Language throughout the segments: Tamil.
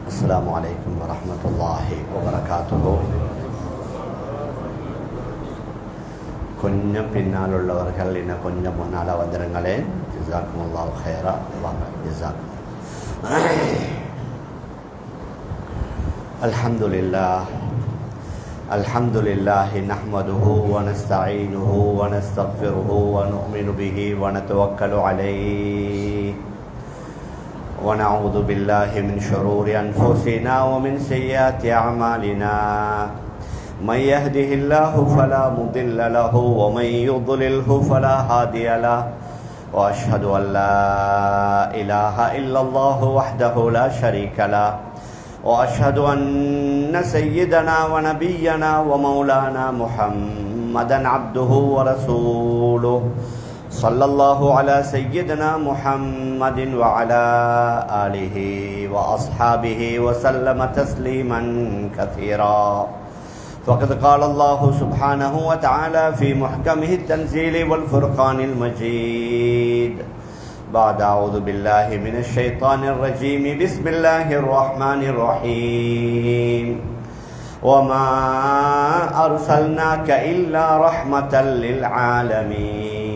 السلام عليكم ورحمة الله وبركاته. கொஞ்சம் பின்னால் உள்ளவர்கள் இன்னும் கொஞ்சம் முன்னால் வந்துடுங்களே. ஜஸாக்குமுல்லாஹு ஹைரா. வாங்க ஜஸாக்கும். அல்ஹம்துலில்லாஹி நஹ்மதுஹு வ நஸ்தஈனுஹு வ நஸ்தக்ஃபிருஹு வ நு'மினு பிஹி வ நதவக்கலு அலைஹி வ நஊது பில்லாஹி மின் ஷுரூரி அன்ஃபுஸினா வ மின் ஸய்யிஆத்தி அஅமாலினா. من يهده الله فلا مضل له ومن يضلله فلا هادي له واشهد ان لا اله الا الله وحده لا شريك له واشهد ان سيدنا ونبينا ومولانا محمدا عبده ورسوله صلى الله على سيدنا محمد وعلى اله واصحابه وسلم تسليما كثيرا. فقد قال الله سبحانه وتعالى في محكمه التنزيل والفرقان المجيد بعد أعوذ بالله من الشيطان الرجيم بسم الله الرحمن الرحيم وما أرسلناك إلا رحمة للعالمين.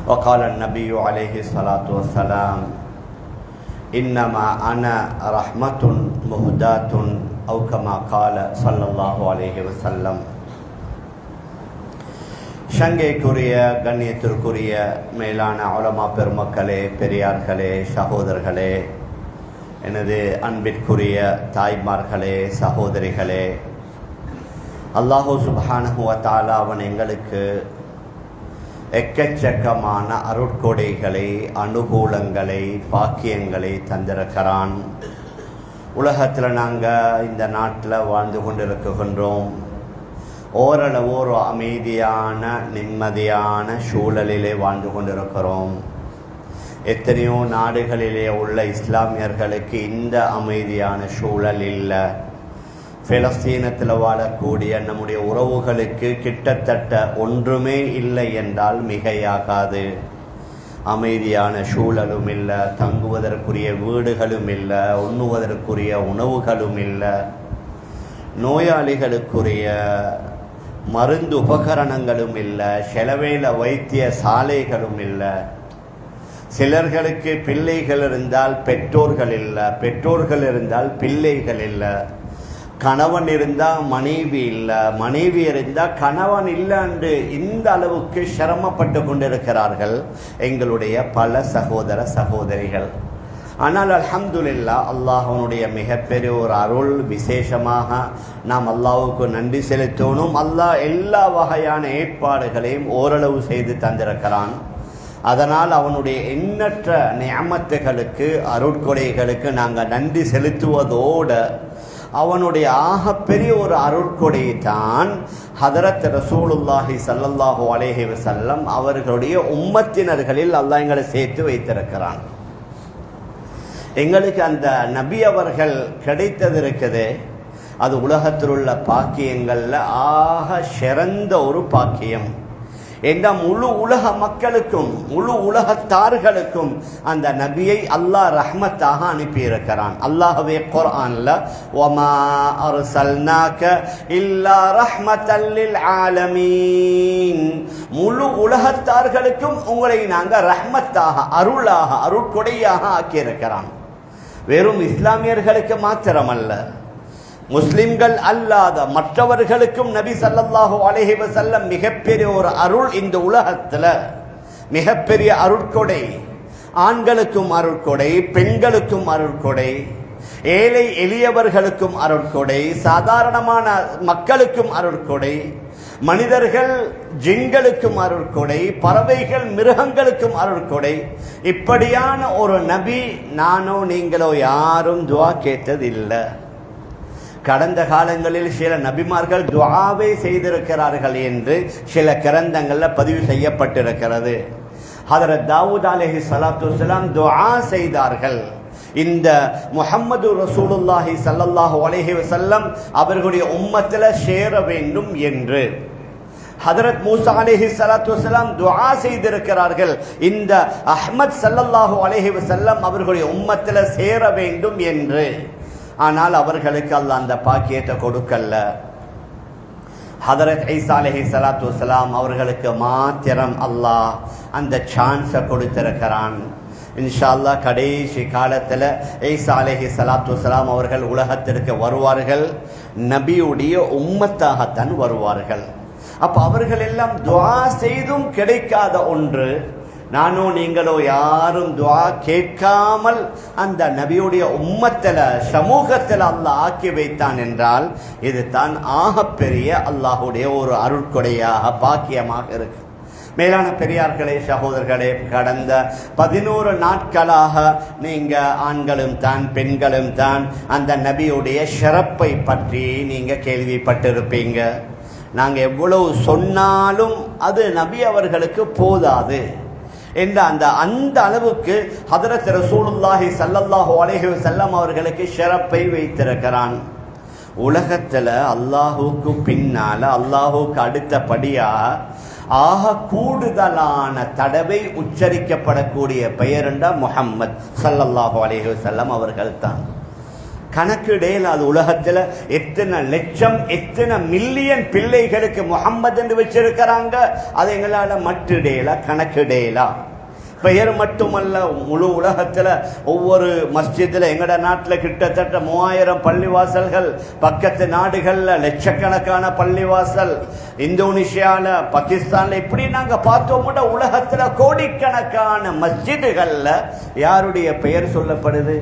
وقال النبي عليه الصلاة والسلام إنما أنا رحمة مهداة أو كما قال صلى الله عليه وسلم. ஷங்கைக்குரிய கண்ணியத்திற்குரிய மேலான உலமா பெருமக்களே, பெரியார்களே, சகோதரர்களே, எனது அன்பிற்குரிய தாய்மார்களே, சகோதரிகளே, அல்லாஹு சுப்ஹானஹு வ தஆலா அவன் எங்களுக்கு எக்கச்சக்கமான அருட்கொடைகளை, அனுகூலங்களை, பாக்கியங்களை தந்திருக்கிறான். உலகத்தில் நாங்கள் இந்த நாட்டில் வாழ்ந்து கொண்டிருக்கின்றோம். ஓரளவு ஒரு அமைதியான நிம்மதியான சூழலிலே வாழ்ந்து கொண்டிருக்கிறோம். எத்தனையோ நாடுகளிலே உள்ள இஸ்லாமியர்களுக்கு இந்த அமைதியான சூழல் இல்லை. பிலஸ்தீனத்தில் வாழக்கூடிய நம்முடைய உறவுகளுக்கு கிட்டத்தட்ட ஒன்றுமே இல்லை என்றால் மிகையாகாது. அமைதியான சூழலும் இல்லை, தங்குவதற்குரிய வீடுகளும் இல்லை, உண்ணுவதற்குரிய உணவுகளும் இல்லை, நோயாளிகளுக்குரிய மருந்து உபகரணங்களும் இல்லை, செலவேல வைத்திய சாலைகளும் இல்லை. சிலர்களுக்கு பிள்ளைகள் இருந்தால் பெற்றோர்கள் இல்லை, பெற்றோர்கள் இருந்தால் பிள்ளைகள் இல்லை, கணவன் இருந்தால் மனைவி இல்லை, மனைவி இருந்தால் கணவன் இல்லை என்று இந்த அளவுக்கு சிரமப்பட்டு கொண்டிருக்கிறார்கள் எங்களுடைய பல சகோதர சகோதரிகள். ஆனால் அல்ஹம்துலில்லாஹ், அல்லாஹ்வுடைய மிகப்பெரிய ஒரு அருள். விசேஷமாக நாம் அல்லாஹ்வுக்கு நன்றி செலுத்தணும். அல்லாஹ் எல்லா வகையான ஏற்பாடுகளையும் ஓரளவு செய்து தந்திருக்கிறான். அதனால் அவனுடைய எண்ணற்ற நிஅமத்துகளுக்கு, அருட்கொடைகளுக்கு நாங்கள் நன்றி செலுத்துவதோடு அவனுடைய ஆகப்பெரிய ஒரு அருட்கொடை தான் ஹதரத் ரசூலுல்லாஹி ஸல்லல்லாஹு அலைஹி வஸல்லம் அவர்களுடைய உம்மத்தினர்களில் அல்லாஹ் எங்களை சேர்த்து வைத்திருக்கிறான். எங்களுக்கு அந்த நபி அவர்கள் கிடைத்தது இருக்குது, அது உலகத்தில் உள்ள பாக்கியங்களில் ஆக சிறந்த ஒரு பாக்கியம். என்ற முழு உலக மக்களுக்கும், முழு உலகத்தார்களுக்கும் அந்த நபியை அல்லாஹ் ரஹ்மத்தாக அனுப்பியிருக்கிறான். அல்லாஹ்வே குர்ஆன்ல வமா அர்சல்னாக இல்லா ரஹ்மத்தல் லில் ஆலமீன், முழு உலகத்தார்களுக்கும் உங்களை நாங்கள் ரஹ்மத்தாக, அருளாக, அருட்கொடையாக ஆக்கியிருக்கிறான். வெறும் இஸ்லாமியர்களுக்கு மாத்திரமல்ல, முஸ்லிம்கள் அல்லாத மற்றவர்களுக்கும் நபி ஸல்லல்லாஹு அலைஹி வஸல்லம் மிகப்பெரிய ஒரு அருள். இந்த உலகத்தில் மிகப்பெரிய அருட்கொடை. ஆண்களுக்கும் அருட்கொடை, பெண்களுக்கும் அருட்கொடை, ஏழை எளியவர்களுக்கும் அருட்கொடை, சாதாரணமான மக்களுக்கும் அருட்கொடை, மனிதர்கள் ஜின்களுக்கும் அருட்கொடை, பறவைகள் மிருகங்களுக்கும் அருட்கொடை. இப்படியான ஒரு நபி நானோ நீங்களோ யாரும் துஆ கேட்டதில்லை. கடந்த காலங்களில் சில நபிமார்கள் துஆவை செய்திருக்கிறார்கள் என்று சில கிரந்தங்களில் பதிவு செய்யப்பட்டிருக்கிறது. ஹதரத் தாவூத் அலைஹிஸ்ஸலாத்து வஸ்ஸலாம் துஆ செய்தார்கள். இந்த முஹம்மது ரசூலுல்லாஹி ஸல்லல்லாஹு அலைஹி வஸல்லம் அவர்களுடைய உம்மத்தில் சேர வேண்டும் என்று. ஹதரத் மூசா அலைஹிஸ்ஸலாத்து வஸலாம் துஆ செய்திருக்கிறார்கள், இந்த அஹ்மத் ஸல்லல்லாஹு அலைஹி வஸல்லம் அவர்களுடைய உம்மத்தில் சேர வேண்டும் என்று. ஆனால் அவர்களுக்கு அல்லாஹ் அந்த பாக்கியத்தை கொடுக்கல. ஹதரத் ஈசா அலைஹிஸ்ஸலாத்து வஸலாம் அவர்களுக்கு மாத்திரம் அல்லாஹ் அந்த சான்ஸை கொடுத்திருக்கிறான். இன்ஷா அல்லாஹ் கடைசி காலத்தில் ஈசா அலைஹிஸ்ஸலாத்து வஸலாம் அவர்கள் உலகத்திற்கு வருவார்கள், நபியுடைய உம்மத்தாகத்தான் வருவார்கள். அப்போ அவர்கள் எல்லாம் துஆ செய்தும் கிடைக்காத ஒன்று, நானோ நீங்களோ யாரும் துஆ கேட்காமல் அந்த நபியுடைய உம்மத்தில் சமூகத்தில் அல்லாஹ் ஆக்கி வைத்தான் என்றால் இது தான் ஆகப்பெரிய அல்லாஹுடைய ஒரு அருட்கொடையாக பாக்கியமாக இருக்கு. மேலான பெரியார்களே, சகோதரர்களே, கடந்த 11 நாட்களாக நீங்கள் ஆண்களும் தான் பெண்களும் தான் அந்த நபியுடைய சிறப்பை பற்றி நீங்கள் கேள்விப்பட்டிருப்பீங்க. நாங்கள் எவ்வளவு சொன்னாலும் அது நபி அவர்களுக்கு போதாது என்ற அந்த அளவுக்கு ஹதரத் ரசூலுல்லாஹி ஸல்லல்லாஹு அலைஹி வஸல்லம் அவர்களுக்கு சிறப்பை வைத்திருக்கிறான். உலகத்தில் அல்லாஹுக்கு பின்னால் அல்லாஹுக்கு அடுத்தபடியாக ஆக கூடுதலான தடவை உச்சரிக்கப்படக்கூடிய பெயருண்டா முஹம்மத் ஸல்லல்லாஹு அலைஹி வஸல்லம் அவர்கள் தான். கணக்கிடையில் அது உலகத்தில் எத்தனை லட்சம் எத்தனை மில்லியன் பிள்ளைகளுக்கு முஹம்மது என்று வச்சிருக்கிறாங்க, அது எங்களால் மட்டிடையில கணக்கிடையிலா. பெயர் மட்டுமல்ல, முழு உலகத்தில் ஒவ்வொரு மஸ்ஜிதில் எங்களோட நாட்டில் கிட்டத்தட்ட 3000 பள்ளிவாசல்கள், பக்கத்து நாடுகளில் லட்சக்கணக்கான பள்ளிவாசல், இந்தோனேஷியாவில், பாகிஸ்தானில், இப்படி நாங்கள் பார்த்தோம்னா உலகத்தில் கோடிக்கணக்கான மஸ்ஜிதுகளில் யாருடைய பெயர் சொல்லப்படுது?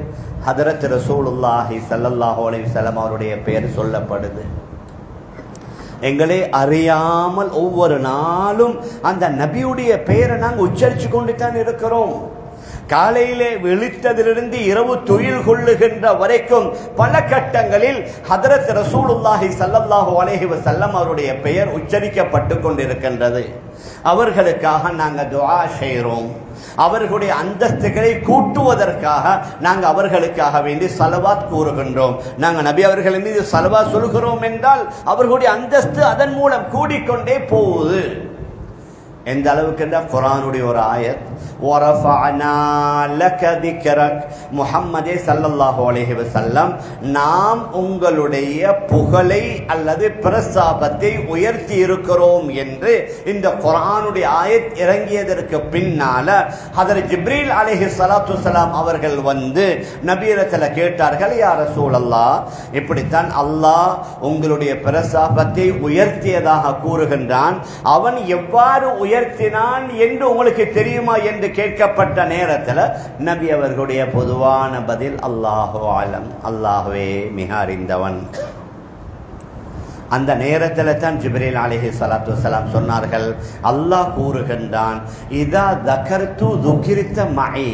ஹதரத் ரசூலுல்லாஹி ஸல்லல்லாஹு அலைஹி வஸல்லம் அவருடைய பெயர் சொல்லப்படுது. எங்களை அறியாமல் ஒவ்வொரு நாளும் அந்த நபியுடைய பெயரை நாங்கள் உச்சரித்து கொண்டு தான் இருக்கிறோம். காலையிலே விழித்ததிலிருந்து இரவு துயில் கொள்ளுகின்ற வரைக்கும் பல கட்டங்களில் ஹதரத் ரசூலுல்லாஹி ஸல்லல்லாஹு அலைஹி வஸல்லம் அவருடைய பெயர் உச்சரிக்கப்பட்டு கொண்டிருக்கின்றது. அவர்களுக்காக நாங்கள் துஆ செய்கிறோம். அவர்களுடைய அந்தஸ்துகளை கூட்டுவதற்காக நாங்கள் அவர்களுக்காக வேண்டி ஸலவாத் கூறுகின்றோம். நாங்கள் நபி அவர்கள் மீது ஸலவாத் சொல்கிறோம் என்றால் அவர்களுடைய அந்தஸ்து அதன் மூலம் கூடிக்கொண்டே போகுது. எந்த அளவுக்கு என்றால் குர்ஆனுடைய ஒரு ஆயத், வரஃபஅனா லக திக்ரக், முஹம்மதே ஸல்லல்லாஹு அலைஹி வஸல்லம், நாம் உங்களுடைய புகழை அல்லது பிரஸ்தாபத்தை உயர்த்தி இருக்கிறோம் என்று இந்த குர்ஆனுடைய ஆயத் இறங்கியதற்கு பின்னால ஹதரத் ஜிப்ரீல் அலைஹிஸ்ஸலாத்து வஸலாம் அவர்கள் வந்து நபியிடத்தில் கேட்டார்கள், யா ரசூலல்லாஹ், இப்படித்தான் அல்லாஹ் உங்களுடைய பிரஸ்தாபத்தை உயர்த்தியதாக கூறுகின்றான், அவன் எவ்வாறு உயர்த்தினான் என்று உங்களுக்கு தெரியுமா என்று கேட்கப்பட்ட நேரத்தில் நபி அவர்களுடைய பொதுவான பதில், அல்லாஹு ஆலம், அல்லாஹ்வே மிக அறிந்தவன். அந்த நேரத்தில் தான் ஜிப்ரீல் அலைஹிஸ்ஸலாத்து வஸலாம் சொன்னார்கள், அல்லாஹ் கூறுகின்றான், இதா தகர்து துகிர்த மஇ,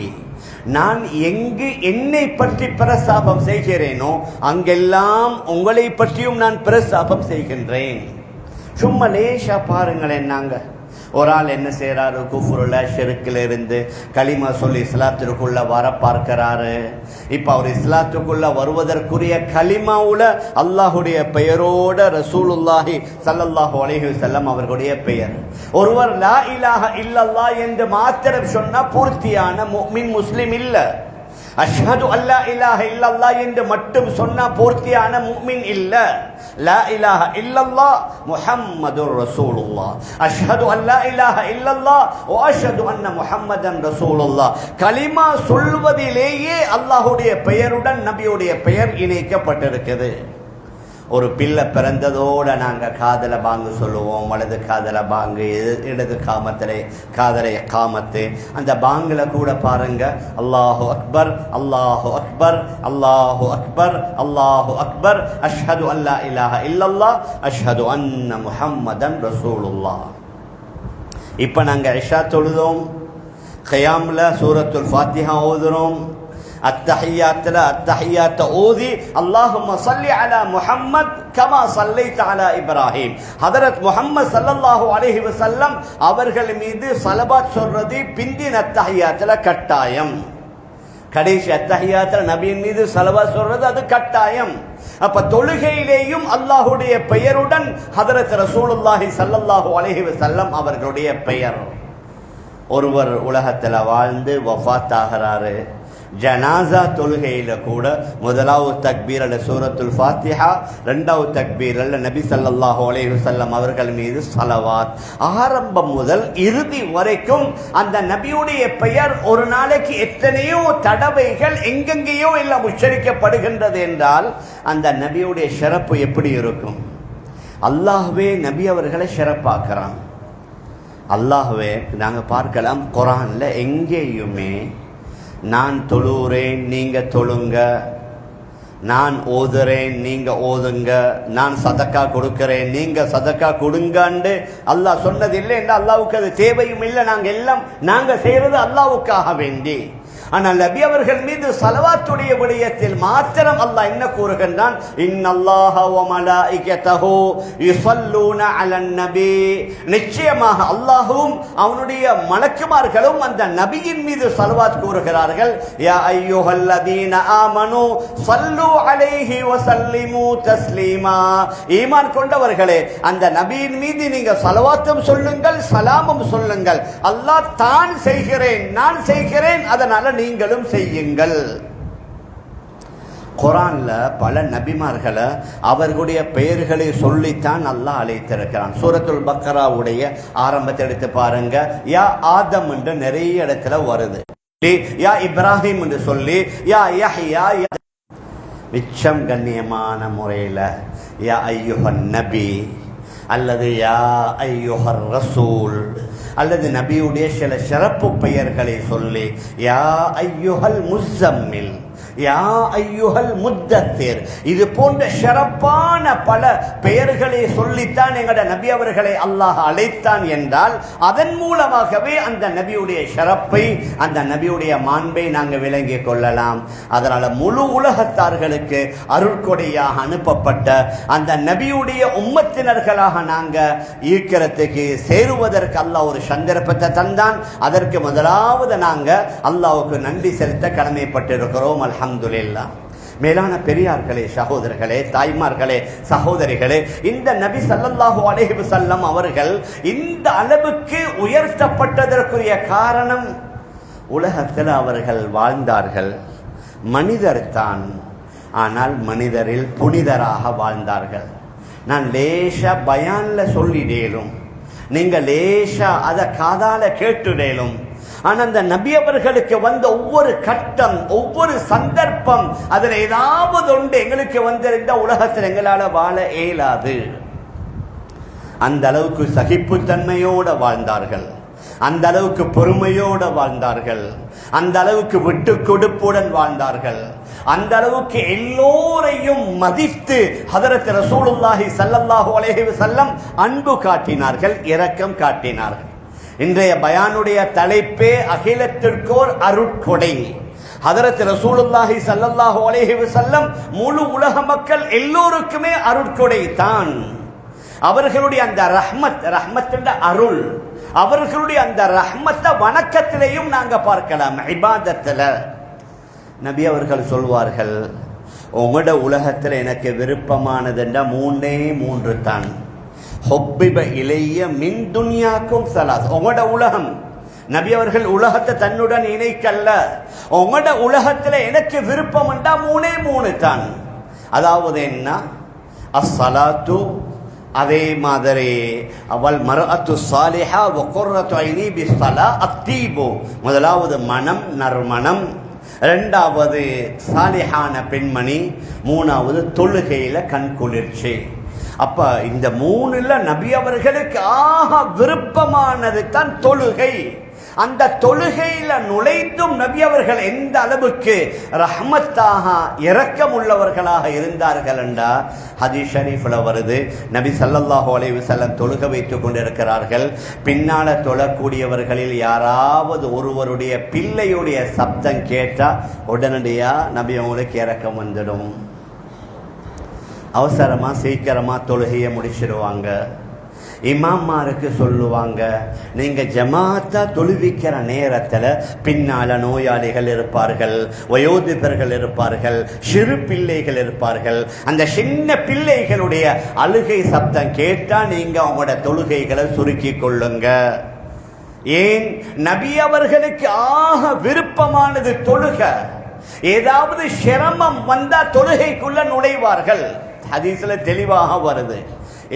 நான் எங்கு என்னை பற்றி பிரஸ்தாபம் செய்கிறேனோ அங்கெல்லாம் உங்களை பற்றியும் நான் பிரஸ்தாபம் செய்கின்றேன். சும்மா லேசா பாருங்களேன், நாங்கள் ஒரு ஆள் என்ன செய்கிறாரு, குஃப்ருல ஷிர்க்கில் இருந்து கலிமா சொல்லி இஸ்லாத்திற்குள்ள வர பார்க்கிறாரு. இப்போ அவர் இஸ்லாத்துக்குள்ள வருவதற்குரிய கலிமாவுல அல்லாஹுடைய பெயரோட ரசூலுல்லாஹி ஸல்லல்லாஹு அலைஹி வஸல்லம் அவர்களுடைய பெயர். ஒருவர் லா இலாஹ இல்லல்லாஹ் என்று மாத்திரம் சொன்னா பூர்த்தியான முஃமின் முஸ்லிம் இல்லை. அஷ்ஹது அல்லா இலாஹ இல்லல்லாஹ் என்று மட்டும் சொன்னா பூர்த்தியான முஃமின் இல்ல. லா இலாஹ இல்லல்லாஹ் முஹம்மதுர் ரசூலுல்லாஹ், அஷ்ஹது அல்லா இலாஹ இல்லல்லாஹ் வ அஷ்ஹது அன்ன முஹம்மதன் ரசூலுல்லாஹ். கலிமா சொல்வதிலேயே அல்லாஹ்வுடைய பெயருடன் நபியுடைய பெயர் இணைக்கப்பட்டிருக்கிறது. ஒரு பிள்ளை பிறந்ததோட நாங்கள் காதல பாங்கு சொல்லுவோம், வலது காதல பாங்கு, இடது காதலை காமத்து. அந்த பாங்கில் கூட பாருங்க, அல்லாஹு அக்பர், அல்லாஹு அக்பர், அல்லாஹு அக்பர், அல்லாஹு அக்பர், அஷ்ஹது அல்லா இலாஹ இல்லல்லாஹ், அஷ்ஹது அன்ன முஹம்மதன் ரசூலுல்லாஹ். இப்போ நாங்கள் இஷா தொழுதோம், கியாமில் சூரத்துல் ஃபாத்திஹா ஓதுறோம், அத்தஹியாத்துல அத்தஹியாத்த ஓதி அல்லாஹும்ம ஸல்லி அலா முஹம்மத் கமா ஸல்லைத அலா இப்ராஹிம், ஹதரத் முஹம்மது ஸல்லல்லாஹு அலைஹி வஸல்லம் அவர்கள் மீது ஸலவாத் சொல்றது பிந்தின அத்தஹியாத்துல கட்டாயம். கடைசி அத்தஹியாத்துல நபியின் மீது ஸலவாத் சொல்றது அது கட்டாயம். அப்ப தொழுகையிலேயும் அல்லாஹ்வுடைய பெயருடன் ஹதரத் ரசூலுல்லாஹி ஸல்லல்லாஹு அலைஹி வஸல்லம் அவர்களுடைய பெயர். ஒருவர் உலகத்தில் வாழ்ந்து வஃபாத் ஆகிறாரு, ஜனாசா தொழுகையில கூட முதலாவது தக்பீர் அல்ல சூரத்துல் ஃபாத்திஹா, இரண்டாவது தக்பீர் அல்ல நபி ஸல்லல்லாஹு அலைஹி வஸல்லம் அவர்கள் மீது ஸலவாத். ஆரம்பம் முதல் இறுதி வரைக்கும் அந்த நபியுடைய பெயர் ஒரு நாளைக்கு எத்தனையோ தடவைகள் எங்கெங்கேயோ எல்லாம் உச்சரிக்கப்படுகின்றது என்றால் அந்த நபியுடைய சிறப்பு எப்படி இருக்கும்? அல்லாஹ்வே நபி அவர்களை சிறப்பாக்குறான். அல்லாஹ்வே நாங்கள் பார்க்கலாம் குர்ஆன்ல எங்கேயுமே நான் தொழுகிறேன் நீங்க தொழுங்க, நான் ஓதுறேன் நீங்க ஓதுங்க, நான் சதக்கா கொடுக்கிறேன் நீங்க சதக்கா கொடுங்கன்னு அல்லாஹ் சொன்னது இல்லை. என்று அல்லாஹ்வுக்கு அது தேவையும் இல்லை. நாங்க செய்வது அல்லாஹ்வுக்காக வேண்டி. ஆனால் நபி அவர்கள் மீது ஸலவாத்துடைய விடயத்தில் மாத்திரம் அல்லாஹ் என்ன கூறுகின்றான்? இன்னல்லாஹ வ மலாயிகத்தஹு யுஸல்லூன அலன் நபி. நிச்சயமாக அல்லாஹ்வும் அவனுடைய மலக்குமார்களும் அந்த நபியின் மீது ஸலவாத் கூறுகிறார்கள். யா அய்யுஹல்லதீன ஆமனு ஸல்லு அலைஹி வ ஸல்லிமு தஸ்லீமா. ஈமான் கொண்டவர்களே, அந்த நபியின் மீது நீங்க ஸலவாத்தும் சொல்லுங்கள், சலாமும் சொல்லுங்கள். அல்லாஹ் தான் செய்கிறேன் நான் செய்கிறேன், அதனால நீங்களும் செய்யுங்கள். குர்ஆன்ல பல நபிமார்களை அவர்களுடைய பெயர்களை சொல்லித்தான் அல்லாஹ் அழைத்திருக்கிறான். சூரத்துல் பக்கராவுடைய ஆரம்பத்தை எடுத்து பாருங்க. யா ஆதம் என்று நிறைய இடத்துல வருது. யா இப்ராஹிம் என்று சொல்லி, யா யஹ்யா, மிச்சம் கண்ணியமான முறையில் யா ஐயுஹன் நபி அல்லது யா ஐயுஹர் ரசூல் அல்லது நபியுடைய சில சிறப்பு பெயர்களை சொல்லி யா ஐயுஹல் முஸம்மில், யா ஐயுஹல் முத்தத்திர், இது போன்ற சிறப்பான பல பெயர்களை சொல்லித்தான் எங்களோட நபி அவர்களை அல்லாஹ் அழைத்தான் என்றால் அதன் மூலமாகவே அந்த நபியுடைய சிறப்பை அந்த நபியுடைய மாண்பை நாங்கள் விளங்கிக் கொள்ளலாம். அதனால முழு உலகத்தார்களுக்கு அருட்கொடையாக அனுப்பப்பட்ட அந்த நபியுடைய உம்மத்தினர்களாக நாங்கள் ஈர்க்கிறதுக்கு சேருவதற்கு அல்லாஹ் ஒரு சந்தர்ப்பத்தை தந்தான். அதற்கு முதலாவது நாங்கள் அல்லாஹ்வுக்கு நன்றி செலுத்த கடமைப்பட்டிருக்கிறோம். அல்ஹம்துலில்லாஹ். மேலான பெரியார்களே, சகோதரர்களே, தாய்மார்களே, சகோதரிகளே, இந்த நபி ஸல்லல்லாஹு அலைஹி வஸல்லம் அவர்கள் இந்த அளவுக்கு உயர்த்தப்பட்டதற்குரிய காரணம், உலகத்தில் அவர்கள் வாழ்ந்தார்கள், மனிதர் தான், ஆனால் மனிதரில் புனிதராக வாழ்ந்தார்கள். நான் லேசா பயான்ல சொல்லிடேலும், நீங்க லேசா அதை காதால கேட்டுடேலும், ஆனால் அந்த நபி அவர்களுக்கு வந்த ஒவ்வொரு கட்டம், ஒவ்வொரு சந்தர்ப்பம், அதில் ஏதாவது ஒன்று எங்களுக்கு வந்திருந்த உலகத்தில் எங்களால் வாழ இயலாது. அந்த அளவுக்கு சகிப்புத்தன்மையோடு வாழ்ந்தார்கள், அந்த அளவுக்கு பொறுமையோடு வாழ்ந்தார்கள், அந்த அளவுக்கு விட்டு கொடுப்புடன் வாழ்ந்தார்கள், அந்த அளவுக்கு எல்லோரையும் மதித்து ஹதரத் ரசூலுல்லாஹி ஸல்லல்லாஹு அலைஹி வஸல்லம் அன்பு காட்டினார்கள், இரக்கம் காட்டினார்கள். இன்றைய பயானுடைய தலைப்பே அகிலத்திற்கோர் அருட்கொடை. ஹதரத் ரசூலுல்லாஹி ஸல்லல்லாஹு அலைஹி வஸல்லம் முழு உலக மக்கள் எல்லோருக்குமே அருட்கொடை தான். அவர்களுடைய அந்த ரஹ்மத் அருள், அவர்களுடைய அந்த ரஹ்மத்தை வணக்கத்திலேயும் நாங்க பார்க்கலாம், இபாதத்தில். நபி அவர்கள் சொல்வார்கள், உங்களோட உலகத்தில் எனக்கு விருப்பமானதுன்னா மூன்றே மூன்று தான். ஹுப்பிப இலைய மின் துன்யாக்கும் ஸலாஸ். உங்களோட உலகம், நபி அவர்கள் உலகத்தை தன்னுடன் இணைக்கல்ல, உங்களோட உலகத்தில் எனக்கு விருப்பம் என்றா மூணே மூணு தான். அதாவது என்ன? அஸ்ஸலாத்து, அதே மாதிரி அவள் மர்அத்து சாலிஹா வ குர்ரத்து ஐனி பிஸ்ஸலா அத்தீபு. முதலாவது மனம், நறுமணம். இரண்டாவது சாலிஹான பெண்மணி. மூணாவது தொழுகையில கண் குளிர்ச்சி. அப்ப இந்த மூணுல நபி அவர்களுக்கு ஆக விருப்பமானது தான் தொழுகை. அந்த தொழுகையில நுழைந்தும் நபி அவர்கள் எந்த அளவுக்கு ரஹ்மத்தாக இரக்கம் உள்ளவர்களாக இருந்தார்கள் என்றா ஹதீஸ் ஷரீஃப்ல வருது. நபி ஸல்லல்லாஹு அலைஹி வஸல்லம் தொழுக வைத்துக் கொண்டிருக்கிறார்கள். பின்னால தொழக்கூடியவர்களில் யாராவது ஒருவருடைய பிள்ளையுடைய சப்தம் கேட்டா உடனடியா நபி அவங்களுக்கு இரக்கம் வந்துடும். அவசரமா சீக்கிரமா தொழுகையை முடிச்சிடுவாங்க. இமாமாருக்கு சொல்லுவாங்க, நீங்க ஜமாத்தா தொழுவிக்கிற நேரத்தில் பின்னால நோயாளிகள் இருப்பார்கள், வயோதிபர்கள் இருப்பார்கள், சிறு பிள்ளைகள் இருப்பார்கள். அந்த சின்ன பிள்ளைகளுடைய அழுகை சப்தம் கேட்டா நீங்க உங்களோட தொழுகைகளை சுருக்கி கொள்ளுங்க. ஏன்? நபி அவர்களுக்கு ஆக விருப்பமானது தொழுக. ஏதாவது சிரமம் வந்தா தொழுகைக்குள்ள நுழைவார்கள். ஹதீஸ்ல தெளிவாக வருது.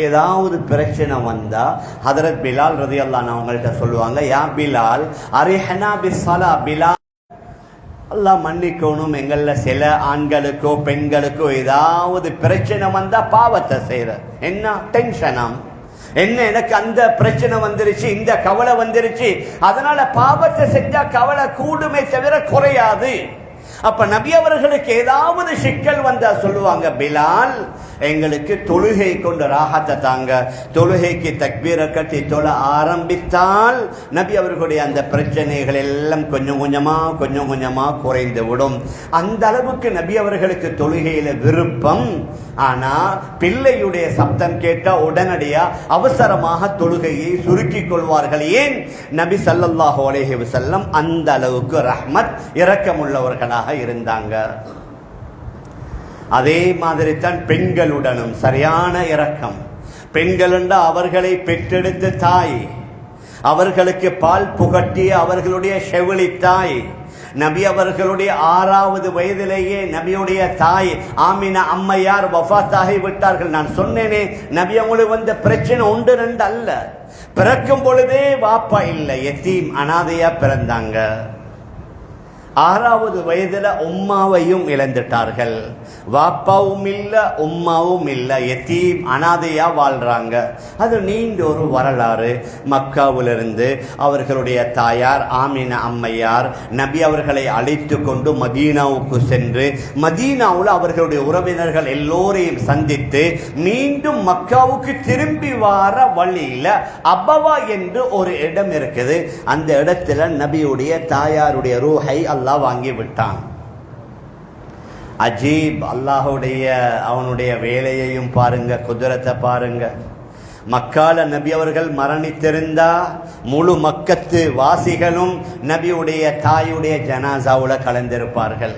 ஏதாவது பிரச்சனை வந்தா ஹதரத் பிலால் ரலியல்லாஹு அன்ஹு அவங்கள்ட்ட சொல்லுவாங்க, யா பிலால் அரிஹனா பிஸ்ஸலா. பிலால், அல்லாஹ் மன்னிக்கணும், எங்கள்ல சில ஆண்களுக்கோ பெண்களுக்கோ ஏதாவது பிரச்சனை வந்தா பாவத்தை செய்யற என்ன டென்ஷனாம், என்ன எனக்கு அந்த பிரச்சனை வந்துருச்சு, இந்த கவலை வந்துருச்சு, அதனால பாவத்தை செஞ்சா கவலை கூடுமே தவிர குறையாது. அப்ப நபி அவர்களுக்கு ஏதாவது சிக்கல் வந்தா சொல்லுவாங்க, பிலால் எங்களுக்கு தொழுகை கொண்டு ராகத்தை தாங்க. தொழுகைக்கு தக்பீரை கட்டி தொழ ஆரம்பித்தால் நபி அவர்களுடைய அந்த பிரச்சனைகள் எல்லாம் கொஞ்சம் கொஞ்சமா குறைந்து விடும். அந்த அளவுக்கு நபி அவர்களுக்கு தொழுகையில விருப்பம். ஆனா பிள்ளையுடைய சப்தம் கேட்டா உடனடியா அவசரமாக தொழுகையை சுருக்கிக் கொள்வார்கள். ஏன்? நபி ஸல்லல்லாஹு அலைஹி வஸல்லம் அந்த அளவுக்கு ரஹ்மத் இரக்கமுள்ளவர்களாக இருந்தாங்க. அதே மாதிரி தான் பெண்களுடனும் சரியான இரக்கம். பெண்கள் என்றால் அவர்களை பெற்றெடுத்த தாய், அவர்களுக்கு பால் புகட்டிய அவர்களுடைய செவிலி தாய். நபி அவர்களுடைய 6வது வயதிலேயே நபியுடைய தாய் ஆமினா அம்மையார் வஃபாத்தாகி விட்டார்கள். நான் சொன்னேனே, நபி அவங்களுக்கு வந்த பிரச்சனை 1 2 அல்ல. பிறக்கும் பொழுதே வாப்பா இல்லை, எத்தீம் அனாதையா பிறந்தாங்க. 6வது வயதுல உம்மாவையும் இழந்துட்டார்கள். வாப்பாவும் இல்ல, உம்மாவும் இல்ல, எத்தீம் அனாதையா வாழ்றாங்க. அது நீண்ட ஒரு வரலாறு. மக்காவிலிருந்து அவர்களுடைய தாயார் ஆமினா அம்மையார் நபி அவர்களை அழைத்து கொண்டு மதீனாவுக்கு சென்று மதீனாவில் அவர்களுடைய உறவினர்கள் எல்லோரையும் சந்தித்து மீண்டும் மக்காவுக்கு திரும்பி வர வழியில அபவா என்று ஒரு இடம் இருக்குது. அந்த இடத்துல நபியுடைய தாயாருடைய ரூஹை அல்லாஹ் வாங்கி விட்டான். அஜீப், அல்லாஹுடைய அவனுடைய வேலையையும் பாருங்க, குதிரத்தை பாருங்க. மக்கால நபி அவர்கள் மரணித்திருந்தா முழு மக்கத்து வாசிகளும் நபியுடைய தாயுடைய ஜனாசாவுல கலந்திருப்பார்கள்.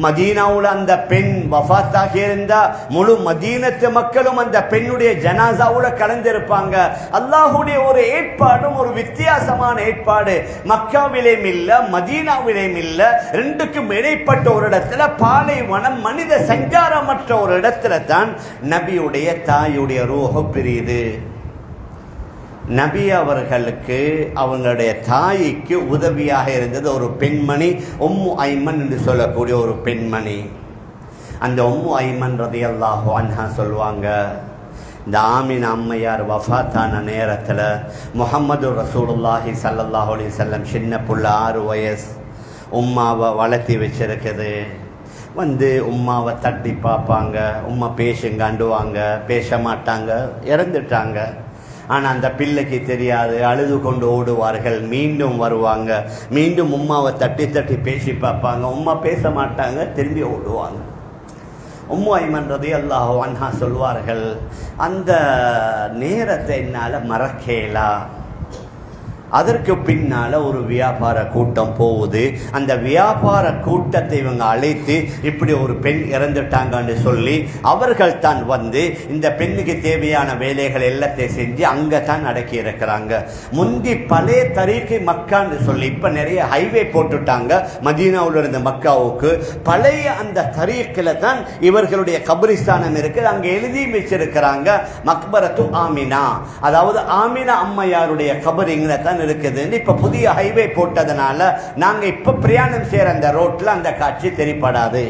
மதீனாவுல அந்த பெண் வஃபாத்தாகி இருந்தா முழு மதீனத்து மக்களும் அந்த பெண்ணுடைய ஜனாசாவுல கலந்திருப்பாங்க. அல்லாஹுடைய ஒரு ஏற்பாடும் ஒரு வித்தியாசமான ஏற்பாடு. மக்காவிலேயும் இல்ல, மதீனாவிலேயும் இல்ல, ரெண்டுக்கும் இடைப்பட்ட ஒரு இடத்துல பாலைவனம், மனித சஞ்சாரமற்ற ஒரு இடத்துல தான் நபியுடைய தாயுடைய ரூஹ் பிரியுது. நபி அவர்களுக்கு அவங்களுடைய தாய்க்கு உதவியாக இருந்தது ஒரு பெண்மணி, உம்மு ஐமன் என்று சொல்லக்கூடிய ஒரு பெண்மணி. அந்த உம்மு ஐமன் ரலியல்லாஹு அன்ஹா சொல்லுவாங்க, இந்த ஆமினா அம்மையார் வஃபாத்தான நேரத்தில் முஹம்மது ரசூலுல்லாஹி ஸல்லல்லாஹு அலைஹி வஸல்லம் சின்ன புள்ள 6 வயசு உம்மாவை வளர்த்தி வச்சிருக்குது. வந்து உம்மாவை தட்டி பார்ப்பாங்க, உம்மா பேசுங்காண்டுவாங்க, பேச மாட்டாங்க, இறந்துட்டாங்க. ஆனால் அந்த பிள்ளைக்கு தெரியாது, அழுது கொண்டு ஓடுவார்கள். மீண்டும் வருவாங்க, மீண்டும் உம்மாவை தட்டி தட்டி பேசி பார்ப்பாங்க, உம்மா பேச மாட்டாங்க, திரும்பி ஓடுவாங்க. உம்மு ஐமன் ரலியல்லாஹு அன்ஹா சொல்வார்கள், அந்த நேரத்தை என்னால் மறக்கலா. அதற்கு பின்னால் ஒரு வியாபார கூட்டம் போகுது. அந்த வியாபார கூட்டத்தை இவங்க அழைத்து இப்படி ஒரு பெண் இறந்துட்டாங்கன்னு சொல்லி அவர்கள் தான் வந்து இந்த பெண்ணுக்கு தேவையான வேலைகள் எல்லாத்தையும் செஞ்சு அங்கே தான் அடக்கி இருக்கிறாங்க. முந்தி பழைய தரீக்கு மக்கான்னு சொல்லி இப்போ நிறைய ஹைவே போட்டுட்டாங்க மதீனாவில் இருந்த மக்காவுக்கு. பழைய அந்த தரீக்கில் தான் இவர்களுடைய கபரிஸ்தானம் இருக்குது. அங்கே எழுதி வச்சிருக்கிறாங்க மக்பரத்து ஆமினா, அதாவது ஆமினா அம்மையாருடைய கபர் இங்கே தான் இருக்குது. இப்ப புதிய ஹைவே போட்டதனால நாங்க இப்ப பிரயாணம் செய்யற அந்த ரோட்ல அந்த காட்சி தெரிப்படாது.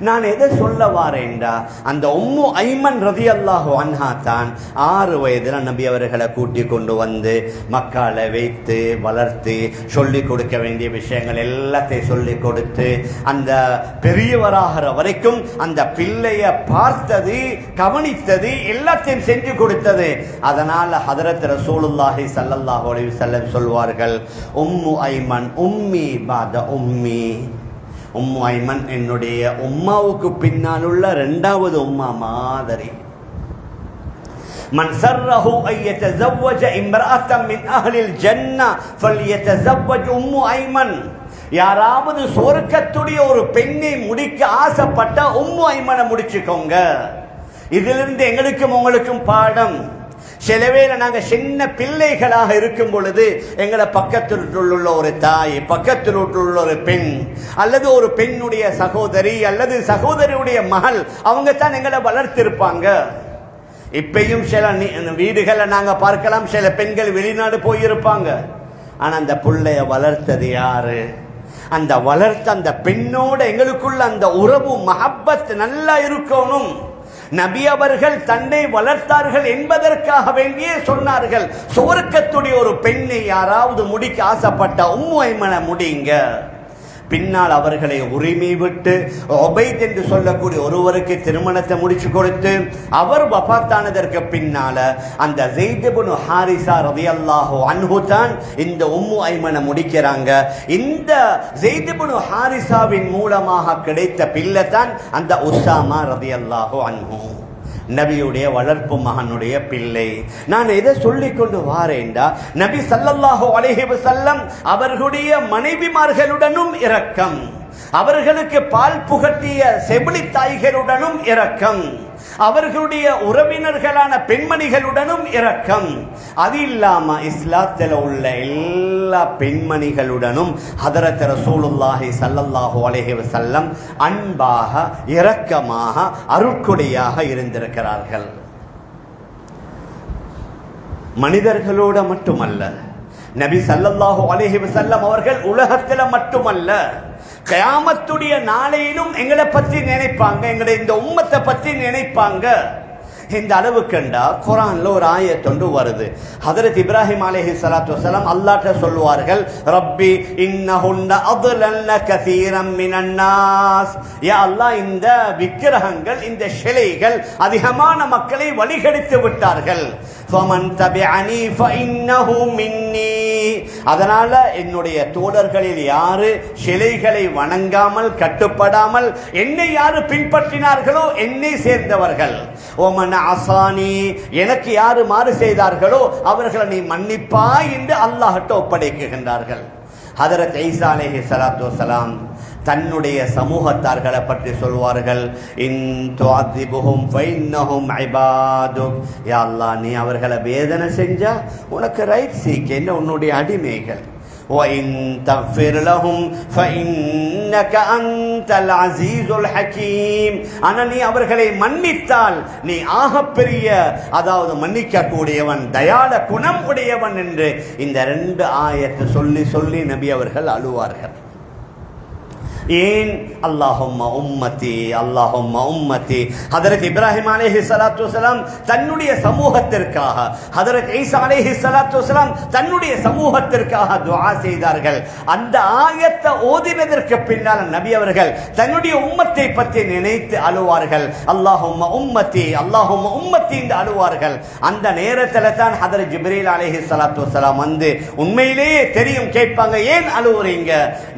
நான் எதை சொல்ல வாரேன்டா, அந்த உம்மு ஐமன் ரலியல்லாஹு அன்ஹா தான் 6 வயதுல நபி அவர்களை கூட்டி கொண்டு வந்து மக்கால வைத்து வளர்த்து சொல்லிக் கொடுக்க வேண்டிய விஷயங்கள் எல்லாத்தையும் சொல்லிக் கொடுத்து அந்த பெரியவராகிற வரைக்கும் அந்த பிள்ளைய பார்த்தது, கவனித்தது, எல்லாத்தையும் செஞ்சு கொடுத்தது. அதனால ஹதரத் ரசூலுல்லாஹி ஸல்லல்லாஹு அலைஹி வஸல்லம் சொல்வார்கள், உம்மு ஐமன் உம்மி பாத உம்மி. உம்மு ஐமன் என்னுடைய உம்மாவுக்கு பின்னால் உள்ள 2வது உம்மா மாதிரி. மன் சர்ரஹு அன் யதஸவ்வஜ இம்ரஅத்தன் மின் அஹ்லில் ஜன்னah ஃபல்யதஸவ்வஜ் உம்மு ஐமன். யாராவது சொர்க்கத்துடைய ஒரு பெண்ணை முடிக்க ஆசைப்பட்ட உம்மு ஐமனை முடிச்சுக்கோங்க. இதிலிருந்து எங்களுக்கும் உங்களுக்கும் பாடம். சிலவேளை நாங்கள் சின்ன பிள்ளைகளாக இருக்கும் பொழுது எங்களை பக்கத்தில் உள்ள ஒரு தாய், பக்கத்தில் உள்ள ஒரு பெண், அல்லது ஒரு பெண்ணுடைய சகோதரி அல்லது சகோதரியுடைய மகள், அவங்க தான் எங்களை வளர்த்திருப்பாங்க. இப்பையும் சில வீடுகளை நாங்கள் பார்க்கலாம், சில பெண்கள் வெளிநாடு போயிருப்பாங்க. ஆனால் அந்த பிள்ளைய வளர்த்தது யாரு? அந்த வளர்த்த அந்த பெண்ணோட எங்களுக்குள்ள அந்த உறவு மஹப்பத் நல்லா இருக்கணும். நபி அவர்கள் தன்னை வளர்த்தார்கள் என்பதற்காக வேண்டியே சொன்னார்கள், சுவர்க்கத்துடைய ஒரு பெண்ணை யாராவது முடிக்க ஆசைப்பட்ட உம்மு ஐமனை முடிங்க. பின்னால் அவர்களை உரிமை விட்டு உபைத் என்று சொல்லக்கூடிய ஒருவருக்கு திருமணத்தை முடிச்சு கொடுத்து அவர் வஃபாத்தானதற்கு பின்னால அந்த ஸைத் இப்னு ஹாரிஸா ரலியல்லாஹு அன்ஹு தான் இந்த உம்மு ஐமனை முடிக்கிறாங்க. இந்த ஸைத் இப்னு ஹாரிஸாவின் மூலமாக கிடைத்த பிள்ளை தான் அந்த உஸாமா ரலியல்லாஹு அன்ஹு, நபியுடைய வளர்ப்பு மகனுடைய பிள்ளை. நான் எதை சொல்லிக் கொண்டு வாரேன்டா, நபி ஸல்லல்லாஹு அலைஹி வஸல்லம் அவர்களுடைய மனைவிமார்களுடனும் இரக்கம், அவர்களுக்கு பால் புகட்டிய செவிலி தாய்களுடனும் இரக்கம், அவர்களுடைய உறவினர்களான பெண்மணிகளுடனும் இரக்கம். அது இல்லாம இஸ்லாத்தில் உள்ள எல்லா பெண்மணிகளுடனும் ஹதரத் ரசூலுல்லாஹி ஸல்லல்லாஹு அலைஹி வஸல்லம் அன்பாக இரக்கமாக அருட்கொடையாக இருந்திருக்கிறார்கள். மனிதர்களோட மட்டுமல்ல, நபி ஸல்லல்லாஹு அலைஹி வஸல்லம் அவர்கள் உலகத்தில் மட்டுமல்ல, கியாமத்துடைய நாளையிலும் எங்களை பற்றி நினைப்பாங்க, எங்களை இந்த உம்மத்தை பற்றி நினைப்பாங்க. இந்த அளவுக்குண்டா குர்ஆன்ல ஒரு ஆயத் ஒன்று வருது. ஹஜ்ரத் இப்ராஹிம் அலைஹிஸ்ஸலாத்து வஸலாம் அல்லாஹ்ட்ட சொல்வார்கள், ரப்பி இன்னஹுன்ன அضللن كثيرا من الناس. யா அல்லாஹ், இந்த விக்கிரகங்கள், இந்த சிலைகள் அதிகமான மக்களை வழிகெடுத்து விட்டார்கள். ஃபமன் தபிஅனி ஃபஇன்னஹு மின்னி. அதனால என்னுடைய தோழர்களில் யாரு சிலைகளை வணங்காமல் கட்டுப்படாமல் என்னை யாரு பின்பற்றினார்களோ என்னை சேர்ந்தவர்கள். ஓமன் அசானி, எனக்கு யாரு மாறு செய்தார்களோ அவர்களை நீ மன்னிப்பாய் என்று அல்லாஹ்ட்ட ஒப்படைக்குகின்றார்கள். ஹதரத் ஈசா அலைஹிஸ்ஸலாத்து வஸலாம் தன்னுடைய சமூகத்தார்களை பற்றி சொல்வார்கள், இன் துஅதிபுஹும் ஃபஇன்னஹும் இபாதுக். யா அல்லாஹ், நீ அவர்களை வேதனை செஞ்சா உனக்கு ரைட் சீக்கேன்னு உன்னுடைய அடிமைகள். وَإِن تَغْفِرْ لَهُمْ فَإِنَّكَ أَنْتَ الْعَزِيزُ الْحَكِيمُ. ஆனால் நீ அவர்களை மன்னித்தால் நீ ஆகப்பெரிய, அதாவது மன்னிக்க கூடியவன், தயாள குணம் உடையவன் என்று இந்த 2 ஆயத்து சொல்லி சொல்லி நபி அவர்கள் அழுவார்கள். ஏன்? அல்லாஹும்ம உம்மத்தி, அல்லாஹும்ம உம்மத்தி. ஹதரத் இப்ராஹிம் அலைஹிஸ்ஸலாத்து வஸலாம் தன்னுடைய சமூகத்திற்காக, ஹதரத் ஈசா அலைஹிஸ்ஸலாத்து வஸலாம் தன்னுடைய சமூகத்திற்காக துஆ செய்தார்கள். அந்த ஆயத்தை ஓதினதற்கு பின்னால் நபி அவர்கள் தன்னுடைய உம்மத்தை பற்றி நினைத்து அழுவார்கள். அல்லாஹும்ம உம்மத்தி, அல்லாஹும்ம உம்மத்தி என்று அழுவார்கள். அந்த நேரத்தில் தான் ஹதரத் ஜிப்ரீல் அலைஹிஸ்ஸலாத்து வஸலாம் வந்து உண்மையிலேயே தெரியும் கேட்பாங்க, ஏன் அழுவுறீங்க?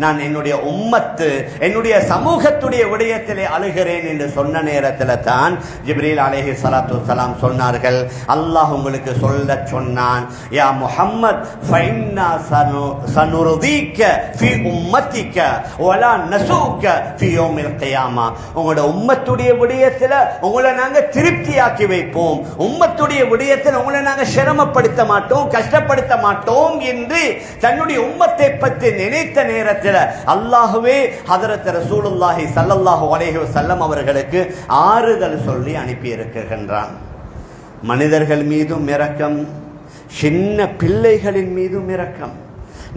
நான் என்னுடைய உம்மத்து, என்னுடைய சமூகத்துடைய விடயத்திலே அழுகிறேன் என்று சொன்ன நேரத்தில் தான் ஜிப்ரீல் அலைஹிஸ்ஸலாத்து வஸலாம் சொன்னார்கள், அல்லாஹ் உங்களுக்கு சொல்ல சொன்னான், யா முஹம்மத் ஃபைன்னா சனுர்தீக ஃபீ உம்மத்திக வலா நஸூக ஃபீ யௌமில் கியாமா. உங்களோட உம்மத்துடைய விடயத்தில் உங்களை நாங்கள் திருப்தியாக்கி வைப்போம், உம்மத்துடைய விடயத்தில் உங்களை நாங்கள் சிரமப்படுத்த மாட்டோம், கஷ்டப்படுத்த மாட்டோம் என்று தன்னுடைய உம்மத்தை பற்றி நினைத்த நேரத்தில் அல்லாஹ்வே ஹதரத் ரசூலுல்லாஹி ஸல்லல்லாஹு அலைஹி வஸல்லம் அவர்களுக்கு ஆறுதல் சொல்லி அனுப்பி இருக்கின்றான். மனிதர்கள் மீதும் இரக்கம், சின்ன பிள்ளைகளின் மீதும் இரக்கம்.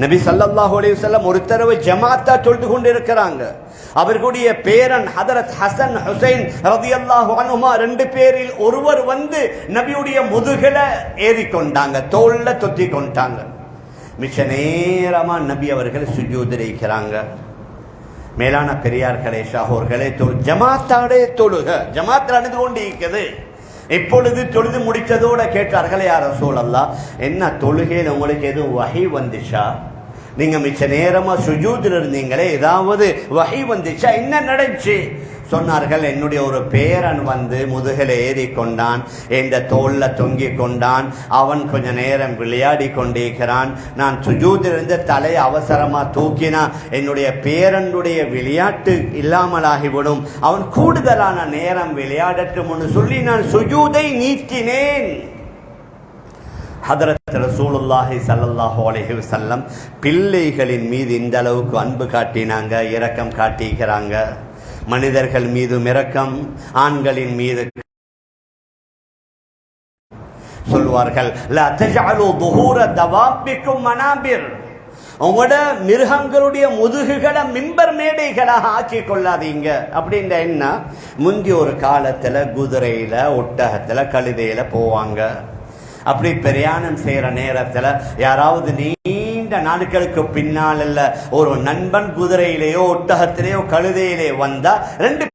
நபி ஸல்லல்லாஹு அலைஹி வஸல்லம் ஒரு தடவை ஜமாத்தா தொழுது கொண்டிருக்கிறாங்க. அவர்களுடைய பேரன் ஹதரத் ஹசன் ஹுசைன் ரலியல்லாஹு அன்ஹுமா 2 பேரில் ஒருவர் வந்து நபியுடைய முதுகுல ஏறிக்கொண்டாங்க, தோல்ல தொத்தி கொண்டாங்க. மிச்ச நேரமா நபி அவர்கள் சுஜூதில் இருக்கிறாங்க. மேலான பெரியார்களே, ஷாஹோர்களே, ஜமாத்தாடே தொழுக, ஜமாத்தில் அணிந்து கொண்டு இருக்குது. இப்பொழுது தொழுது முடித்ததோட கேட்டார்கள், யா ரசூலல்லாஹ், என்ன தொழுகையில் உங்களுக்கு எதுவும் வஹி வந்துச்சா? நீங்க மிச்ச நேரமா சுஜூதில் இருந்தீங்களே, ஏதாவது வஹி வந்துச்சா? என்ன நடந்துச்சு? சொன்னார்கள், என்னுடைய ஒரு பேரன் வந்து முதுகில் ஏறி கொண்டான், என்ற தோல்ல தொங்கி கொண்டான், அவன் கொஞ்ச நேரம் விளையாடி கொண்டிருக்கிறான். நான் சுஜூதிலிருந்து தலை அவசரமா தூக்கினா என்னுடைய பேரனுடைய விளையாட்டு இல்லாமலாகிவிடும், அவன் கூடுதலான நேரம் விளையாடட்டும் சொல்லி நான் சுஜூதை நீட்டினேன். ஹதரத் ரசூலுல்லாஹி ஸல்லல்லாஹு அலைஹி வஸல்லம் பிள்ளைகளின் மீது இந்த அளவுக்கு அன்பு காட்டினாங்க, இரக்கம் காட்டிக்கிறாங்க. மனிதர்கள் மீது இரக்கம், ஆண்களின் மீது சொல்வார்கள், லா தஜஅலு துஹூர தவாபிக்கும் மனாபிர், உங்களோட மிருகங்களுடைய முதுகுகளை மிம்பர் மேடைகளாக ஆக்கி கொள்ளாதீங்க. அப்படின்ற என்ன, முந்தி ஒரு காலத்துல குதிரையில, ஒட்டகத்துல, கழுதையில போவாங்க. அப்படி பிரயாணம் செய்யற நேரத்துல யாராவது நீண்ட நாட்களுக்கு பின்னால் இல்ல ஒரு நண்பன் குதிரையிலேயோ ஒட்டகத்திலேயோ கழுதையிலே வந்தா ரெண்டு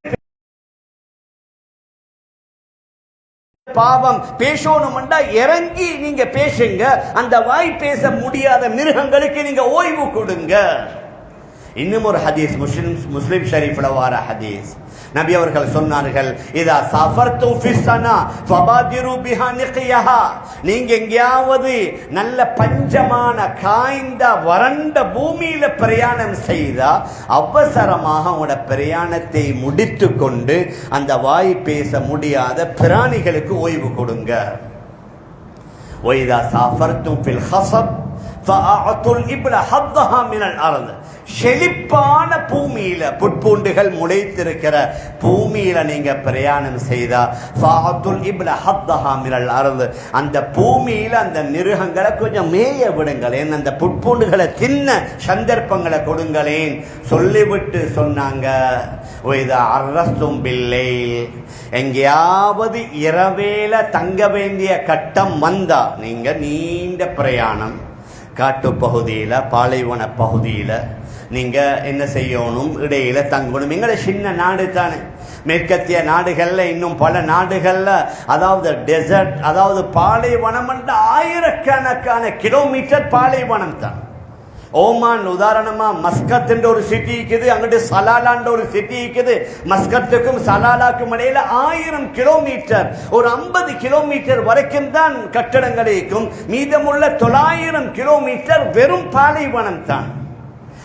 பாவம் பேசணும்டா இறங்கி நீங்க பேசுங்க. அந்த வாய் பேச முடியாத மிருகங்களுக்கு நீங்க ஓய்வு கொடுங்க. இன்னும் ஒரு ஹதீஸ், முஸ்லிம் ஷரீஃப்ல வார ஹதீஸ், நபி அவர்கள் சொன்னார்கள், இதா சஃபர்தும் ஃபிஸ்ஸனா ஃபபாதிரு பிஹா நிக்யஹா, நீங்க எங்கேயாவது நல்ல பஞ்சமான காய்ந்த வறண்ட பூமியில பிரயாணம் செய்தா அவசரமாக உங்களோட பிரயாணத்தை முடித்து கொண்டு அந்த வாய் பேச முடியாத பிராணிகளுக்கு ஓய்வு கொடுங்க. வைதா சஃபர்தும் ஃபில் ஹஸப் ஃபஅஅதுல் இப்ல ஹத்தஹா மினல் அர்த், செழிப்பான பூமியில புட்பூண்டுகள் முளைத்திருக்கிற பூமியில நீங்க பிரயாணம் செய்தா ஃபஅஅதுல் இப்ல ஹத்தஹா மினல் அர்த், அந்த பூமியில அந்த மிருகங்களை கொஞ்சம் மேய விடுங்களேன், அந்த புட்பூண்டுகளை தின்ன சந்தர்ப்பங்களை கொடுங்களேன் சொல்லிவிட்டு சொன்னாங்க, வைதா அர்ரஸ்தும் பில்லைல், எங்கேயாவது இரவேல தங்க வேண்டிய கட்டம் வந்தா, நீங்க நீண்ட பிரயாணம் காட்டு பகுதியில பாலைவன பகுதியில நீங்க என்ன செய்யணும், இடையில தங்கணும். எங்கட சின்ன நாடு தானே, மேற்கத்திய நாடுகள்ல இன்னும் பல நாடுகள்ல அதாவது டெசர்ட், அதாவது பாலைவனம் என்ற ஆயிரக்கணக்கான கிலோமீட்டர் பாலைவனம் தான். ஓமான் உதாரணமா மஸ்கத் என்ற ஒரு சிட்டி இருக்குது, அங்கிட்டு சலாலான்ற ஒரு சிட்டி இருக்குது. மஸ்கத்துக்கும் சலாலாக்கும் இடையில 1000 கிலோமீட்டர், ஒரு 50 கிலோமீட்டர் வரைக்கும் தான் கட்டடங்கள் இருக்கும். மீதமுள்ள 900 கிலோமீட்டர் வெறும் பாலைவனம் தான்.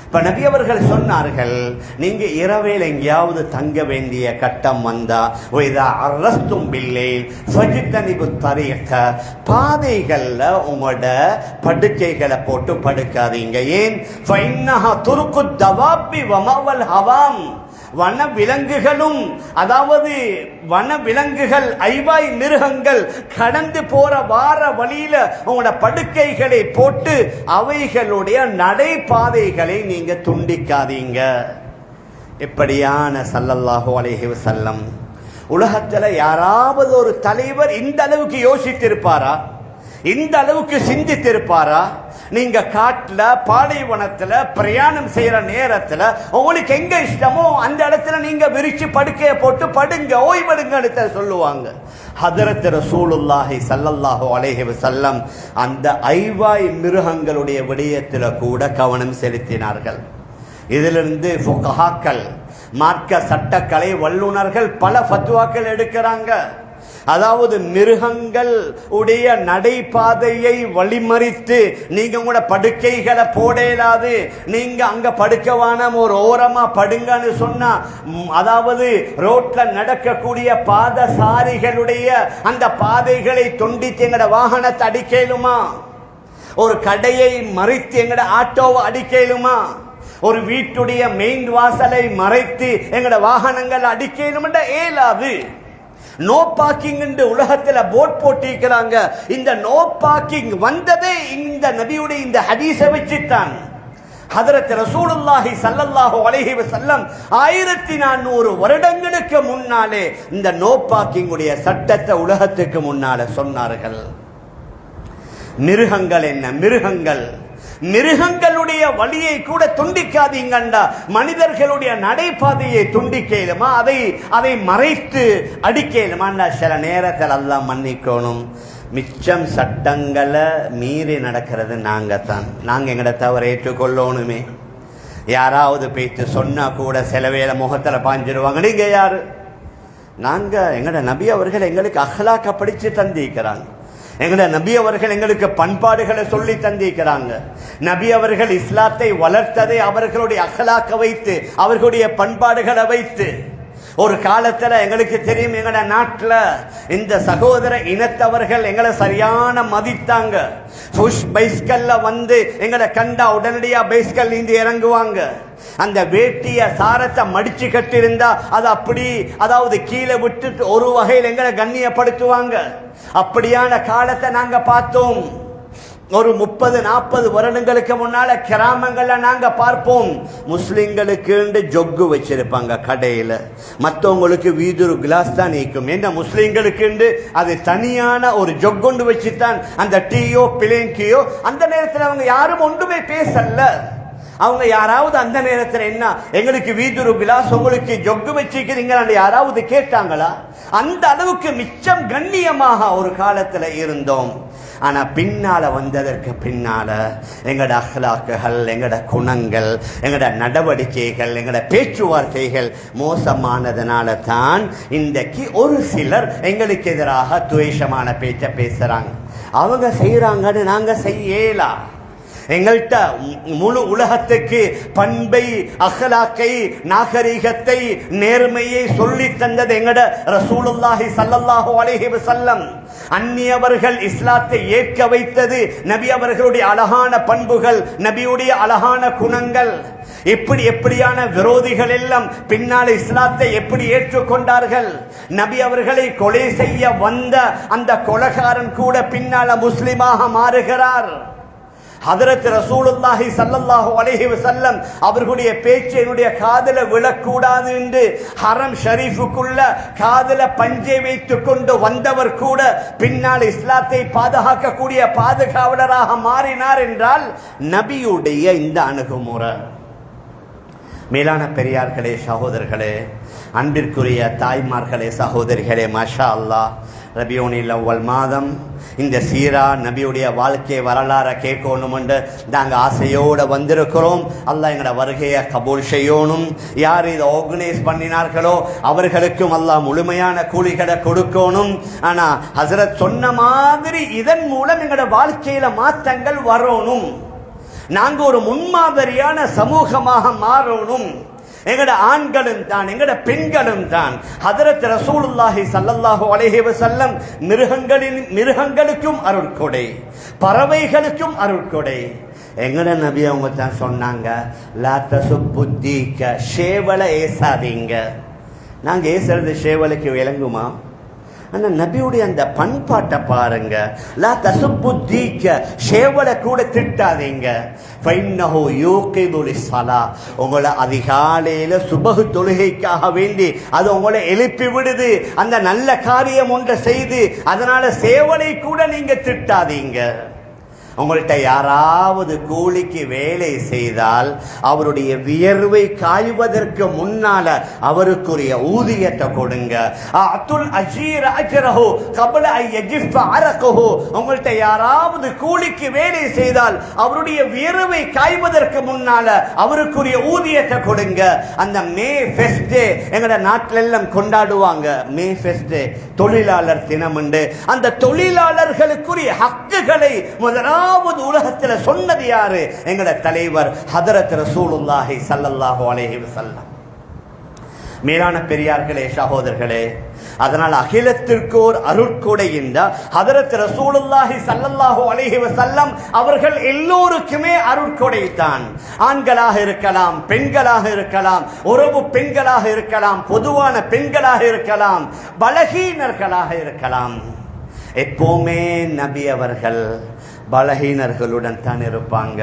இப்ப நபி அவர்கள் சொன்னார்கள், நீங்க இரவேல எங்கேயாவது தங்க வேண்டிய கட்டம் வந்தா வைதா அர்ரஸ்தும் பில்லைல் ஃபஜ்தனிபு தரீக, பாதைகள்ல உங்களோட படுக்கைகளை போட்டு படுக்காதீங்க. ஏன், ஃபைன்னஹா துருக்கு தவாபி வமவல் ஹவாம், வன விலங்குகளும் அதாவது வன விலங்குகள் ஐவாய் மிருகங்கள் கடந்து போற வார வழியில உங்களோட படுக்கைகளை போட்டு அவைகளுடைய நடைபாதைகளை நீங்க துண்டிக்காதீங்க. இப்படியான ஸல்லல்லாஹு அலைஹி வஸல்லம் உலகத்துல யாராவது ஒரு தலைவர் இந்த அளவுக்கு யோசித்திருப்பாரா, இந்த அளவுக்கு சிந்தித்திருப்பாரா? நீங்க காட்டுல பாலைவனத்துல பிரயாணம் செய்யற நேரத்துல உங்களுக்கு எங்க இஷ்டமோ அந்த இடத்துல நீங்க விரிச்சு படுக்கையை போட்டு படுங்க, ஓய்வெடுங்க சொல்லுவாங்க. ஹதரத் ரசூலுல்லாஹி ஸல்லல்லாஹு அலைஹி வஸல்லம் அந்த ஐவாய் மிருகங்களுடைய விடயத்துல கூட கவனம் செலுத்தினார்கள். இதிலிருந்து ஃபுகஹாக்கள், மார்க்க சட்டக்கலை வல்லுநர்கள் பல ஃபத்வாக்கள் எடுக்கிறாங்க. அதாவது மிருகங்கள் உடைய நடைபாதையை வழிமறித்து நீங்க கூட படுக்கைகளை போடலாது, நீங்க அங்க படுக்கவான ஒரு ஓரமா படுங்கன்னு சொன்னா, அதாவது ரோட்ல நடக்கக்கூடிய பாதசாரிகளுடைய அந்த பாதைகளை தொண்டித்து எங்கட வாகனத்தை அடிக்கலுமா, ஒரு கடையை மறித்து எங்கட ஆட்டோவை அடிக்கலுமா, ஒரு வீட்டுடைய மெயின் வாசலை மறைத்து எங்கட வாகனங்கள் அடிக்கலும்ன்ற ஏலாது. நோ பார்க்கிங் என்று உலகத்தில் போர்ட் போட்டிருக்கிறாங்க. இந்த நோ பார்க்கிங் வந்ததே இந்த நபியுடைய இந்த ஹதீஸை வச்சுத்தான். ஹதரத் ரசூலுல்லாஹி ஸல்லல்லாஹு அலைஹி வஸல்லம் 1400 வருடங்களுக்கு முன்னாலே இந்த நோ பார்க்கிங் உடைய சட்டத்தை உலகத்துக்கு முன்னாலே சொன்னார்கள். மிருகங்கள் என்ன, மிருகங்களுடைய வழியை கூட துண்டிக்காதீங்கண்டா, மனிதர்களுடைய நடைபாதையை துண்டிக்கலுமா, அதை மறைத்து அடிக்கலுமாண்டா சில நேரத்தில் எல்லாம் மன்னிக்கணும். மிச்சம் சட்டங்களை மீறி நடக்கிறது நாங்க எங்கட தவறை ஏற்றுக்கொள்ளணுமே. யாராவது பேச்சு சொன்னா கூட சில வேளை முகத்துல பாஞ்சிருவாங்க. நீங்க யாரு? நாங்க எங்கட நபி அவர்கள் எங்களுக்கு அஹ்லாக்க படிச்சு தந்திருக்கிறாங்க. எங்கட நபி அவர்கள் எங்களுக்கு பண்பாடுகளை சொல்லி தந்திருக்கிறாங்க. நபி அவர்கள் இஸ்லாத்தை வளர்த்ததை அவர்களுடைய அஹ்லாக்க வைத்து, அவர்களுடைய பண்பாடுகளை வைத்து. ஒரு காலத்துல எங்களுக்கு தெரியும், எங்கட நாட்டில் இந்த சகோதர இனத்தவர்கள் எங்களை சரியான மதித்தாங்க. புஷ் பைஸ்கல்ல வந்து எங்களை கண்டா உடனடியா பைஸ்கல் இருந்து இறங்குவாங்க. அந்த வேட்டிய சாரத்தை மடிச்சு கட்டிருந்தா அது அப்படி, அதாவது கீழே விட்டுட்டு ஒரு வகையில் எங்களை கண்ணியப்படுத்துவாங்க. அப்படியான காலத்தை நாங்க பார்த்தோம். ஒரு 30-40 வருடங்களுக்கு முன்னால கிராமங்கள்ல நாங்க பார்ப்போம், முஸ்லிம்களுக்கு ஜொக்கு வச்சிருப்பாங்க கடையில, மற்றவங்களுக்கு வீதுரு கிளாஸ் தான் நீக்கும். என்ன முஸ்லிம்களுக்கு அது தனியான ஒரு ஜொக்கொண்டு வச்சுதான் அந்த டீயோ பிளேங்கியோ. அந்த நேரத்தில் அவங்க யாரும் ஒன்றுமே பேசல. அவங்க யாராவது அந்த நேரத்தில் என்ன எங்களுக்கு வீதுரு கிளாஸ் உங்களுக்கு ஜொக்கு வச்சுக்கிறீங்கன்னு யாராவது கேட்டாங்களா? அந்த அளவுக்கு மிச்சம் கண்ணியமாக ஒரு காலத்தில் இருந்தோம். ஆனா பின்னால வந்ததற்கு பின்னால எங்கட அஹ்லாக்குகள், எங்கட குணங்கள், எங்கட நடவடிக்கைகள், எங்கட பேச்சுவார்த்தைகள் மோசமானதுனால தான் இன்றைக்கு ஒரு சிலர் எங்களுக்கு எதிராக துவேஷமான பேச்ச பேசுறாங்க. அவங்க செய்யறாங்கன்னு நாங்க செய்யலாம். எங்கள்கிட்ட முழு உலகத்துக்கு பண்பை, அஹ்லாக்கை, நாகரிகத்தை, நேர்மையை சொல்லி தந்தது எங்கட ரசூலுல்லாஹி ஸல்லல்லாஹு அலைஹி வஸல்லம். அந்நியவர்கள் இஸ்லாத்தை ஏற்க வைத்தது நபி அவர்களுடைய அழகான பண்புகள், நபியுடைய அழகான குணங்கள். எப்படியான விரோதிகள் எல்லாம் பின்னால் இஸ்லாத்தை எப்படி ஏற்றுக்கொண்டார்கள். நபி அவர்களை கொலை செய்ய வந்த அந்த கொலைகாரன் கூட பின்னால முஸ்லிமாக மாறுகிறார். ஹதரத் ரசூலுல்லாஹி ஸல்லல்லாஹு அலைஹி வஸல்லம் அவர்களுடைய பேச்சு என்னுடைய காதல விழக்கூடாது என்று ஹரம் ஷரீஃபுக்குள்ள காதல பஞ்சை வைத்துக் கொண்டு வந்தவர் கூட பின்னால் இஸ்லாத்தை பாதுகாக்கக்கூடிய பாதுகாவலராக மாறினார் என்றால் நபியுடைய இந்த அணுகுமுறை. மேலான பெரியார்களே, சகோதரர்களே, அன்பிற்குரிய தாய்மார்களே, சகோதரிகளே, மாஷா அல்லாஹ், ரபியோனில் அவ்வல் மாதம் இந்த சீரா நபியுடைய வாழ்க்கை வரலாறை கேட்கணும் என்று நாங்கள் ஆசையோடு வந்திருக்கிறோம். அல்லாஹ் எங்களோட வருகையை கபூல் செய்யணும். யார் இதை ஆர்கனைஸ் பண்ணினார்களோ அவர்களுக்கும் அல்லாஹ் முழுமையான கூலிகளை கொடுக்கணும். ஆனால் ஹசரத் சொன்ன மாதிரி இதன் மூலம் எங்களோட வாழ்க்கையில மாற்றங்கள் வரணும். நாங்கள் ஒரு முன்மாதிரியான சமூகமாக மாறணும். எங்கட ஆண்களும் தான், எங்கட பெண்களும் தான். ஹதரத் ரசூலுல்லாஹி ஸல்லல்லாஹு அலைஹி வஸல்லம் மிருகங்களுக்கும் அருட்கொடை, பறவைகளுக்கும் அருட்கொடை. எங்கட நபி அவங்க தான் சொன்னாங்க, லா தசுப்புத்தீக, ஷேவலை ஏசாதீங்க. நாங்க ஏசுறது ஷேவலுக்கு விளங்குமா? ஆனா நபியுடைய அந்த பண்பாட்டை பாருங்க. லா தசுப்புத்தீக, ஷேவலை கூட திட்டாதீங்க. ஃபைன்னஹு யூகிது லிஸ்ஸலா, உங்களை அதிகாலையில சுபஹ் தொழுகைக்காக வேண்டி அது உங்களை எழுப்பி விடுது. அந்த நல்ல காரியம் ஒன்றை செய்து அதனால சேவலை கூட நீங்க திட்டாதீங்க. உங்கள்கிட்ட யாராவது கூலிக்கு வேலை செய்தால் அவருடைய வியர்வை காய்வதற்கு முன்னால அவருக்குரிய ஊதியத்தை கொடுங்க. அத்துல் அஜீர் அஜ்ரஹு கப்ல ஐ யஜிஃப அரகுஹு, உங்கள்கிட்ட யாராவது கூலிக்கு வேலை செய்தால் அவருடைய வியர்வை காய்வதற்கு முன்னால அவருக்குரிய ஊதியத்தை கொடுங்க. அந்த மே ஃபெஸ்ட் டே எங்கட நாட்டில எல்லாம் கொண்டாடுவாங்க. மே ஃபெஸ்ட் டே தொழிலாளர் தினம் உண்டு. அந்த தொழிலாளர்களுக்குரிய ஹக்குகளை முதலாவது உலகத்தில் சொன்னது யாரு? எங்கட தலைவர் ஹதரத் ரசூலுல்லாஹி ஸல்லல்லாஹு அலைஹி வஸல்லம். மேலான பெரியார்களே, சகோதரர்களே, அதனால் அகிலத்திற்கு ஒரு அருட்கொடை என்ற ஹதரத் ரசூலுல்லாஹி ஸல்லல்லாஹு அலைஹி வஸல்லம் அவர்கள் எல்லோருக்குமே அருட்கொடை தான். ஆண்களாக இருக்கலாம், பெண்களாக இருக்கலாம், உறவு பெண்களாக இருக்கலாம், பொதுவான பெண்களாக இருக்கலாம், பலகீனர்களாக இருக்கலாம். எப்பவுமே நபி அவர்கள் பலகீனர்களுடன் தான் இருப்பாங்க.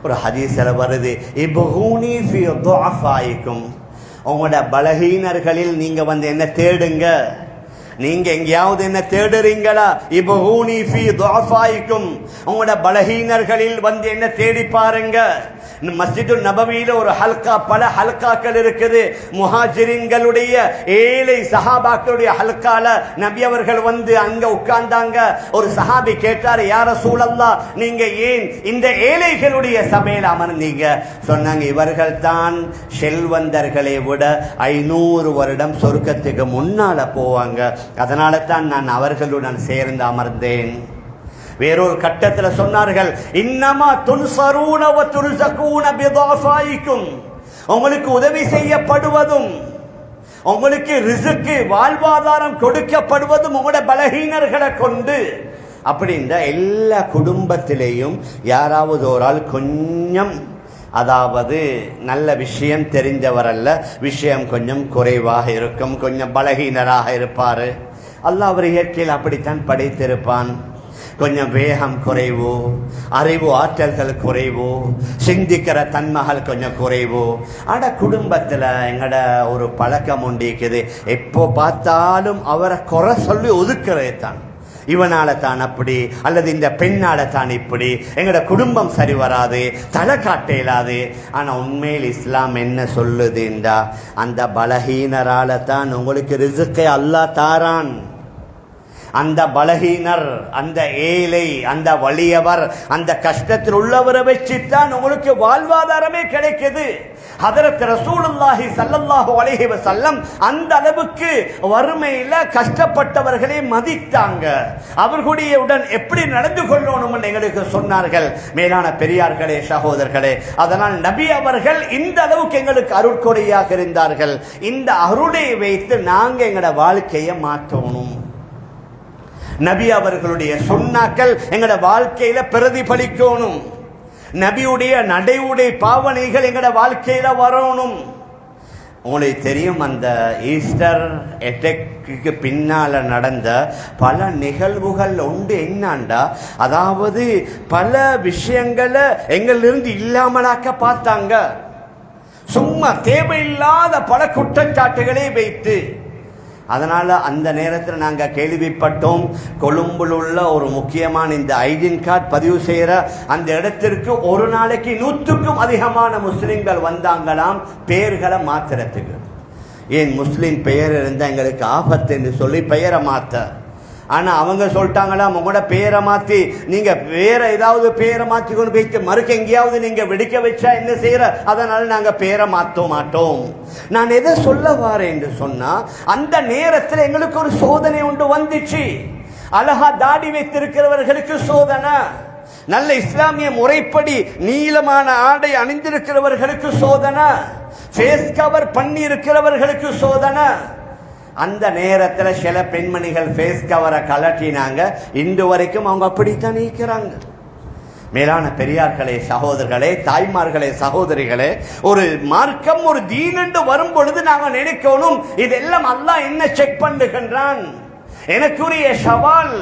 ஒரு ஹதீஸ்ல வருது, இப்ஹூனி ஃபீ துஅஃபாயிக்கும், உங்களோட பலகீனர்களில் நீங்க வந்து என்ன தேடுங்க. நீங்க எங்கேயாவது என்ன தேடுறீங்களா? இப்ஹூனி ஃபீ துஅஃபாயிக்கும், உங்களோட பலகீனர்களில் வந்து என்ன தேடி பாருங்க. மஸ்ஜிது நபவியில ஒரு ஹல்கா, பல ஹல்காக்கள் இருக்குது. முஹாஜிரின்களுடைய ஏழை சஹாபாக்களுடைய ஹல்கால நபி அவர்கள் வந்து அங்க உட்கார்ந்தாங்க. ஒரு சஹாபி கேட்டார், யா ரசூலல்லாஹ், நீங்க ஏன் இந்த ஏழைகளுடைய சபையில் அமர்ந்தீங்க? சொன்னாங்க, இவர்கள் தான் செல்வந்தர்களை விட 500 வருடம் சொர்க்கத்துக்கு முன்னால போவாங்க, அதனால தான் நான் அவர்களுடன் சேர்ந்து அமர்ந்தேன். வேறொரு கட்டத்தில் சொன்னார்கள், இன்னமா துன்சரூன வ துர்ஸகூன பிதாஃபாயிக்கும், உங்களுக்கு உதவி செய்யப்படுவதும் உங்களுக்கு ரிஸ்க் வாழ்வாதாரம் கொடுக்கப்படுவதும் உங்களுடைய பலஹீனர்களை கொண்டு. அப்படின்ற எல்லா குடும்பத்திலேயும் யாராவது ஒரு ஆள் கொஞ்சம், அதாவது நல்ல விஷயம் தெரிஞ்சவர் அல்ல, விஷயம் கொஞ்சம் குறைவாக இருக்கும், கொஞ்சம் பலகீனராக இருப்பார். அல்லாஹ் அவர் இயற்கையில் அப்படித்தான் படைத்திருப்பான். கொஞ்சம் வேகம் குறைவு, அறிவு ஆற்றல்கள் குறைவு, சிந்திக்கிற தன்மைகள் கொஞ்சம் குறைவு. ஆனால் குடும்பத்தில் எங்கட ஒரு பழக்கம் உண்டிக்குது, எப்போ பார்த்தாலும் அவரை குறை சொல்லி ஒதுக்கிறதே தான். இவனால தான் அப்படி, அல்லது இந்த பெண்ணால தான் இப்படி, எங்களோட குடும்பம் சரி வராது, தலை காட்ட இயலாது. ஆனால் உண்மையில் இஸ்லாம் என்ன சொல்லுதுண்டா, அந்த பலஹீனரால தான் உங்களுக்கு ரிஸ்கை அல்லாஹ் தாரான். அந்த பலஹீனர், அந்த ஏழை, அந்த வலியவர், அந்த கஷ்டத்தில் உள்ளவரை வச்சுத்தான் உங்களுக்கு வாழ்வாதாரமே கிடைக்குது. ஹதரத் ரசூலுல்லாஹி ஸல்லல்லாஹு அலைஹி வஸல்லம் அந்த அளவுக்கு வறுமையில கஷ்டப்பட்டவர்களை மதித்தாங்க. அவர்களுடைய உடன் எப்படி நடந்து கொள்ளணும் எங்களுக்கு சொன்னார்கள். மேலான பெரியார்களே, சகோதரர்களே, அதனால் நபி அவர்கள் இந்த அளவுக்கு எங்களுக்கு அருட்கொடையாக இருந்தார்கள். இந்த அருளை வைத்து நாங்க எங்களோட வாழ்க்கையை மாற்றணும். நபி அவர்களுடைய சுன்னாக்கள் எங்களோட வாழ்க்கையில பிரதிபலிக்கணும். நபியுடைய நடைவுடை பாவனைகள் எங்களோட வாழ்க்கையில வரணும். உங்களுக்கு தெரியும், அந்த ஈஸ்டர் அட்டாக்கு பின்னால நடந்த பல நிகழ்வுகள் உண்டு. என்னாண்டா, அதாவது பல விஷயங்களை எங்களிலிருந்து இல்லாமலாக்க பார்த்தாங்க. சும்மா தேவையில்லாத பல குற்றச்சாட்டுகளை வைத்து. அதனால் அந்த நேரத்தில் நாங்கள் கேள்விப்பட்டோம், கொழும்பில் உள்ள ஒரு முக்கியமான இந்த ஐடென்டி கார்டு பதிவு செய்கிற அந்த இடத்திற்கு ஒரு நாளைக்கு 100க்கும் அதிகமான முஸ்லீம்கள் வந்தாங்களாம் பெயர்களை மாற்றுறதுக்கு. ஏன் முஸ்லீம் பெயர் இருந்தால் எங்களுக்கு ஆபத்து என்று சொல்லி பெயரை மாற்ற. ஆனால் அவங்க சொல்லிட்டாங்களாம், உங்களோட பேரை மாற்றி நீங்கள் வேற ஏதாவது பேரை மாற்றி கொண்டு போய்த்து மறுக்க எங்கேயாவது நீங்கள் வெடிக்க வச்சா என்ன செய்கிற, அதனால் நாங்கள் பேரை மாற்ற மாட்டோம். நான் எதை சொல்ல வாரேன் என்று சொன்னால், அந்த நேரத்தில் எங்களுக்கு ஒரு சோதனை உண்டு வந்துச்சு. அழகா தாடி வைத்திருக்கிறவர்களுக்கு சோதனை, நல்ல இஸ்லாமிய முறைப்படி நீளமான ஆடை அணிந்திருக்கிறவர்களுக்கு சோதனை, ஃபேஸ் கவர் பண்ணி இருக்கிறவர்களுக்கு சோதனை. அந்த நேரத்தில் சில பெண்மணிகள் ஃபேஸ் கவரை கலட்டினாங்க. இன்று வரைக்கும் அவங்க அப்படித்தான் இருக்கிறாங்க. மேலான பெரியார்களே, சகோதரர்களே, தாய்மார்களே, சகோதரிகளே, ஒரு மார்க்கம், ஒரு தீன் என்று வரும் பொழுது நாங்கள் நினைக்கணும், இதெல்லாம் அல்லாஹ் என்ன செக் பண்ணுகின்றான். எனக்குரிய சவால்,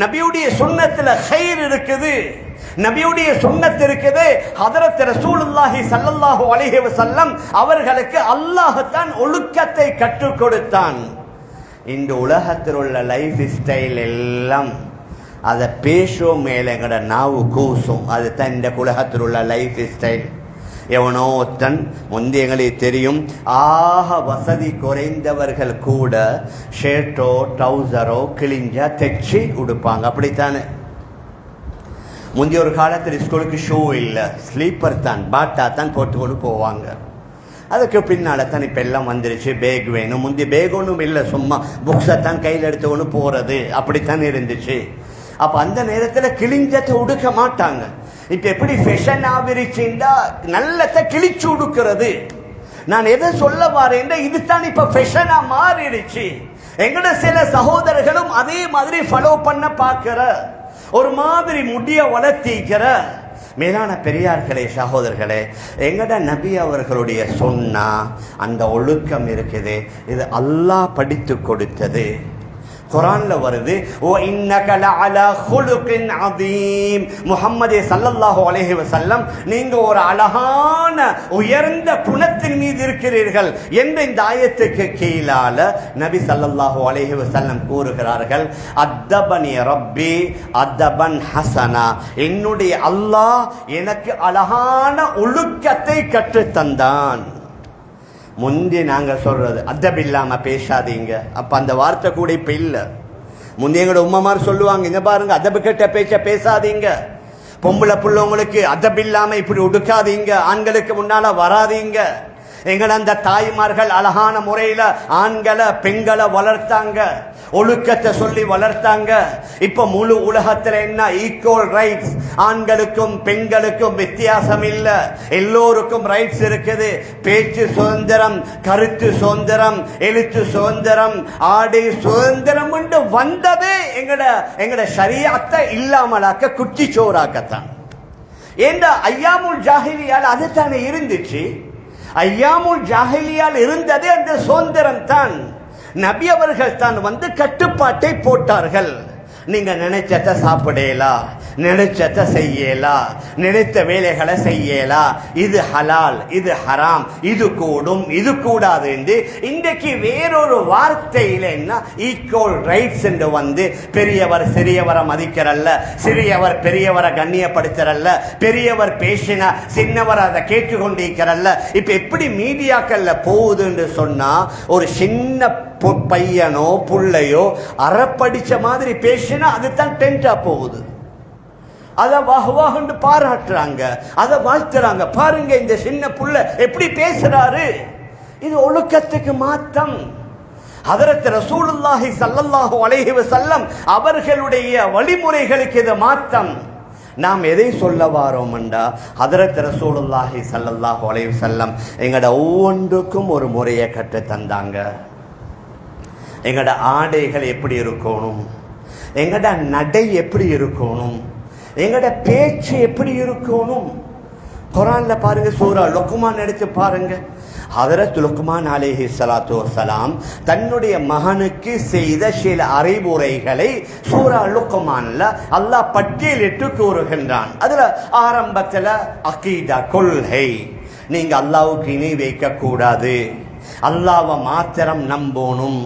நபியுடைய சுன்னத்தில் ஹைர் இருக்குது, நபியுடைய சுன்னத் இருக்குது. ஹதரத் ரசூலுல்லாஹி ஸல்லல்லாஹு அலைஹி வஸல்லம் அவர்களுக்கு அல்லாஹ் தான் ஒழுக்கத்தை கற்றுக் கொடுத்தான். இந்த உலகத்தில் உள்ள லைஃப் ஸ்டைல் எல்லாம் அதை பேசும் மேலே எங்கட நாவு கூசும். அது தான் இந்த உலகத்தில் உள்ள லைஃப் ஸ்டைல். எவனோ ஒருத்தன் முந்தைய எங்களுக்கு தெரியும், ஆக வசதி குறைந்தவர்கள் கூட ஷர்ட்டோ ட்ரௌசரோ கிழிஞ்சா தைச்சி உடுப்பாங்க. அப்படித்தானே? முந்தைய ஒரு காலத்தில் ஸ்கூலுக்கு ஷூ இல்லை, ஸ்லீப்பர் தான், பாட்டா தான் போட்டுக்கொண்டு போவாங்க. அதுக்கு பின்னால் தான் இப்போ எல்லாம் வந்துருச்சு, பேக் வேணும். முந்தைய பேக் ஒன்றும் இல்லை, சும்மா புக்ஸை தான் கையில் எடுத்துக்கொண்டு போகிறது, அப்படித்தான் இருந்துச்சு. அப்போ அந்த நேரத்தில் கிழிஞ்சத்தை உடுக்க மாட்டாங்க. இப்போ எப்படி ஃபேஷன் ஆகிருச்சுண்டா நல்லத்தை கிழிச்சு உடுக்கிறது. நான் எதை சொல்ல வாரேன், இதுதான் இப்போ ஃபேஷனாக மாறிடுச்சு. எங்கட சில சகோதரர்களும் அதே மாதிரி ஃபாலோ பண்ண பார்க்கிற, ஒரு மாதிரி முடிய வளர்த்திக்கிற. மேலான பெரியார்களே, சகோதரர்களே, எங்கட நபி அவர்களுடைய சொன்னா அந்த ஒழுக்கம் இருக்குது, இது அல்லாஹ் படித்து கொடுத்தது. குர்ஆன்ல வருது, ஓ இன்னக லஅலா குலுகின் அதீம், முஹம்மதே ஸல்லல்லாஹு அலைஹி வஸல்லம் நீங்க ஒரு அழகான உயர்ந்த குணத்தின் மீது இருக்கிறீர்கள் என்று இந்த ஆயத்துக்கு கீழால நபி ஸல்லல்லாஹு அலைஹி வஸல்லம் கூறுகிறார்கள், அத்தபனி ரப்பி அதபன் ஹசனா, என்னுடைய அல்லாஹ் எனக்கு அழகான ஒழுக்கத்தை கற்றுத் தந்தான். முந்தி நாங்க சொல்றது அதப் இல்லாம பேசாதீங்க, அப்ப அந்த வார்த்தை கூட இப்ப இல்ல. முந்தி எங்களோட உம்மமார் சொல்லுவாங்க, இங்க பாருங்க அதபு கெட்ட பேச்ச பேசாதீங்க, பொம்பளை புள்ளவங்களுக்கு அதப் இல்லாம இப்படி உடுக்காதீங்க, ஆண்களுக்கு முன்னால வராதீங்க. எங்களை அந்த தாய்மார்கள் அழகான முறையில ஆண்களை பெண்களை வளர்த்தாங்க, ஒழுக்கத்தை சொல்லி வளர்த்தாங்க. இப்ப முழு உலகத்துல என்ன ஈக்குவல் ரைட்ஸ், ஆண்களுக்கும் பெண்களுக்கும் வித்தியாசம் இல்ல, எல்லோருக்கும் ரைட்ஸ் இருக்குது. பேச்சு சுதந்திரம், கருத்து சுதந்திரம், எழுத்து சுதந்திரம், ஆடை சுதந்திரம் என்று வந்ததே எங்கட ஷரியத்தை இல்லாமலாக்க குட்டிச்சோராக்கத்தான். ஏண்ட ஐயாமுல் ஜாஹிலியால் அதுதானே இருந்துச்சு. ஐயாமுல் ஜாஹிலியால் இருந்ததே அந்த சுதந்திரம் தான். நபி அவர்கள் தான் வந்து கட்டுப்பாட்டை போட்டார்கள். நீங்க நினைச்சத சாப்பிடலாம், நினைச்சத செய்யலாம், நினைத்த வேலைகளை செய்யலாம், இது ஹலால் இது ஹராம், இது கூடும் இது கூடாது என்று இன்றைக்கு வேறொரு வார்த்தையில என்ன ஈக்குவல் ரைட்ஸ் என்று வந்து பெரியவர் சிறியவரை மதிக்கிறல்ல, சிறியவர் பெரியவரை கண்ணியப்படுத்துறல்ல, பெரியவர் பேசினா சின்னவர் அதை கேட்டுக்கொண்டிருக்கிறல்ல. இப்ப எப்படி மீடியாக்கள்ல போகுது என்று சொன்னா, ஒரு சின்ன பையனோ புள்ளையோ அறப்படிச்ச மாதிரி பேசினா அதுதான் டென்டா போகுது. அதை வாஹ்வாஹ்னு பாராட்டுறாங்க, அதை வாழ்த்துறாங்க. பாருங்க இந்த சின்ன புள்ள எப்படி பேசுறாரு, இது ஒழுக்கத்துக்கு மாற்றம். ஹதரத் ரசூலுல்லாஹி ஸல்லல்லாஹு அலைஹி வஸல்லம் அவர்களுடைய வழிமுறைகளுக்கு இது மாற்றம். நாம் எதை சொல்ல வாரோம்டா, ஹதரத் ரசூலுல்லாஹி ஸல்லல்லாஹு அலைஹி வஸல்லம் எங்கட ஒவ்வொன்றுக்கும் ஒரு முறையை கற்று தந்தாங்க. எங்கட ஆடைகள் எப்படி இருக்கணும், எங்கட நடை எப்படி இருக்கணும், எங்கட பேச்சு எப்படி இருக்கணும். குர்ஆன்ல பாருங்க, சூரா லுக்மான் எடுத்து பாருங்க. ஹதரத் லுக்மான் அலைஹி ஸலாத்து வஸலாம் தன்னுடைய மகனுக்கு செய்த சில அறிவுரைகளை சூரா லுக்மான்ல அல்லாஹ் பட்டியலிட்டு கூறுகின்றான். அதுல ஆரம்பத்துல அகீதா கொள்கை, நீங்க அல்லாஹ்வுக்கு இணை வைக்க கூடாது, அல்லாஹ்வை மாத்திரம் நம்பணும்,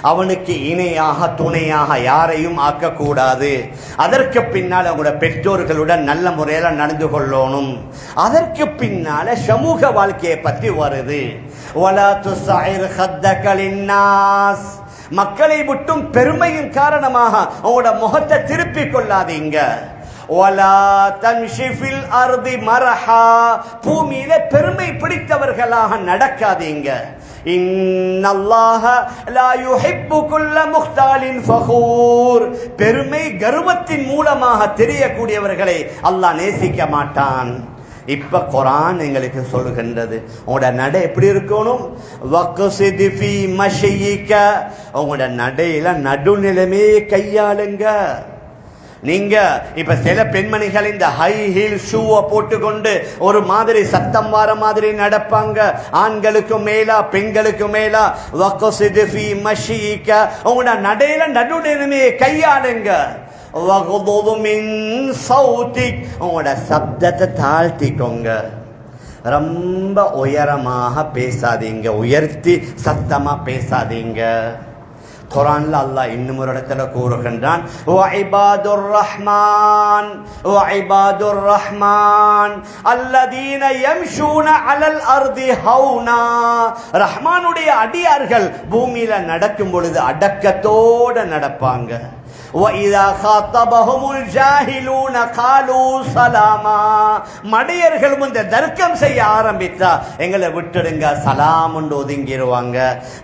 அவனுக்கு இணையாக துணையாக யாரையும் ஆக்கக்கூடாது. அதற்கு பின்னால் அவங்களோட பெற்றோர்களுடன் நல்ல முறையில் நடந்து கொள்ளணும். அதற்கு பின்னால சமூக வாழ்க்கையை பற்றி வருது. வலா துஸைர் ஹத்தக லின்னாஸ், மக்களை விட்டும் பெருமையின் காரணமாக அவங்களோட முகத்தை திருப்பிக் கொள்ளாதீங்க. வலா தம்ஷி ஃபில் அர்தி மரஹா, பூமியில பெருமை பிடித்தவர்களாக நடக்காதீங்க. இன்னல்லாஹ லா யுஹிப்பு குல்ல முக்தாலின் ஃபகூர், பெருமை கர்வத்தின் மூலமாக தெரியக்கூடியவர்களை அல்லாஹ் நேசிக்க மாட்டான். இப்ப குர்ஆன் எங்களுக்கு சொல்லுகின்றது, உங்களோட நடை எப்படி இருக்கணும். வக்ஸிதி ஃபீ மஷியிக, உங்களோட நடையில நடுநிலைமையை கையாளுங்க. நீங்க இப்ப சில பெண்மணிகள் இந்த ஹை ஹீல் ஷூவை போட்டுக்கொண்டு ஒரு மாதிரி சத்தம் வர மாதிரி நடப்பாங்க. ஆண்களுக்கு மேலா பெண்களுக்கு மேலா. வக்ஸிதி ஃபீ மஷியிக, உங்களோட நடையில நடுநிலைமையை கையாளுங்க. வக்துது மின் சௌதிக், உங்களோட சப்தத்தை தாழ்த்திக்கோங்க. ரொம்ப உயரமாக பேசாதீங்க, உயர்த்தி சத்தமா பேசாதீங்க. குர்ஆன்ல அல்லாஹ் இன்னும் ஒரு இடத்துல கூறுகின்றான், வஇபாதுர் ரஹ்மான் வஇபாதுர் ரஹ்மான் அல்லதீன யம்ஷூன அலல் அர்தி ஹௌனா, ரஹ்மானுடைய அடியார்கள் பூமியில நடக்கும் பொழுது அடக்கத்தோட நடப்பாங்க. وَإِذَا خَاطَبَهُمُ الْجَاهِلُونَ قَالُوا سَلَامًا, மடையர்கள் இந்த தர்க்கம் செய்ய ஆரம்பித்தா எங்களை விட்டுடுங்க சலாம் என்று ஒதுங்கிடுவாங்க.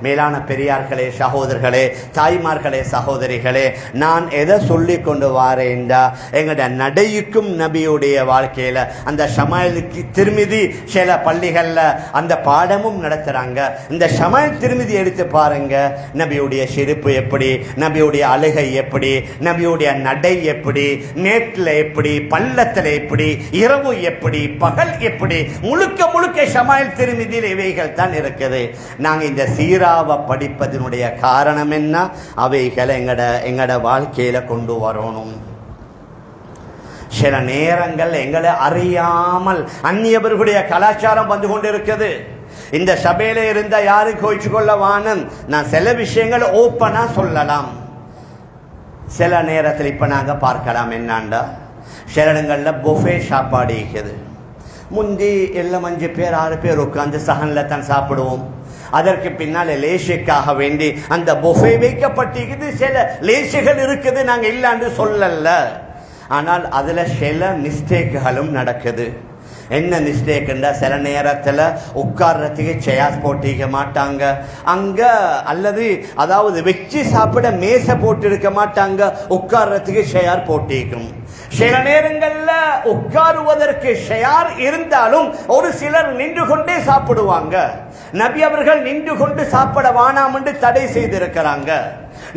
மேலான பெரியார்களே, சகோதரர்களே, தாய்மார்களே, சகோதரிகளே, நான் எதை சொல்லி கொண்டு வாரேன்டா, எங்களோட நடையுக்கும் நபியுடைய வாழ்க்கையில அந்த ஷமாயிலுக்கு திருமிதி சில பள்ளிகள்ல அந்த பாடமும் நடத்துறாங்க. இந்த ஷமாயில் திருமிதி எடுத்து பாருங்க, நபியுடைய சிரிப்பு எப்படி, நபியுடைய அழுகை எப்படி, நபியுடைய நடை எப்படி, மேட்டில் எப்படி, பள்ளத்தில் எப்படி, இரவு எப்படி, பகல் எப்படி, முழுக்க முழுக்க ஷமாயில் திருமிதியில் இவைகள் தான் இருக்குது. நாங்கள் இந்த சீராவை படிப்பதனுடைய காரணம் என்ன? அவைகளை எங்கட வாழ்க்கையில கொண்டு வரணும். சில நேரங்கள் எங்களை அறியாமல் அந்நியவர்களுடைய கலாச்சாரம் வந்து கொண்டிருக்குது. இந்த சபையில இருந்த யாரும் கோயிச்சு கொள்ள வானம். நான் சில விஷயங்கள் ஓப்பனா சொல்லலாம். சில நேரத்தில் இப்ப நாங்க பார்க்கலாம் என்னண்டா, சில இடங்கள்ல பொஃபே சாப்பாடு இருக்குது. முந்தி எல்லாம் 5 பேர் 6 பேர் உட்காந்து சகன்ல தான் சாப்பிடுவோம். அதற்கு பின்னால் லேசுக்காக வேண்டி அந்த பொஃபே வைக்கப்பட்டிருக்குது. சில லேசுகள் இருக்குது, நாங்க இல்லாண்டு சொல்லல. ஆனால் அதுல சில மிஸ்டேக்குகளும் நடக்குது. என்ன மிஸ்டேக்குண்டா, சில நேரத்தில் உட்கார்றதுக்கு சேர்ஸ் போட்டிருக்க மாட்டாங்க அங்க, அல்லது அதாவது வச்சு சாப்பிட மேசை போட்டு இருக்க மாட்டாங்க, உட்கார்றதுக்கு ஷேர் போட்டிருக்கும். சில நேரங்கள்ல உட்காருவதற்கு ஷேர் இருந்தாலும் ஒரு சிலர் நின்று கொண்டே சாப்பிடுவாங்க. நபி அவர்கள் நின்று கொண்டு சாப்பிட வேணாம் என்று தடை செய்திருக்கிறாங்க.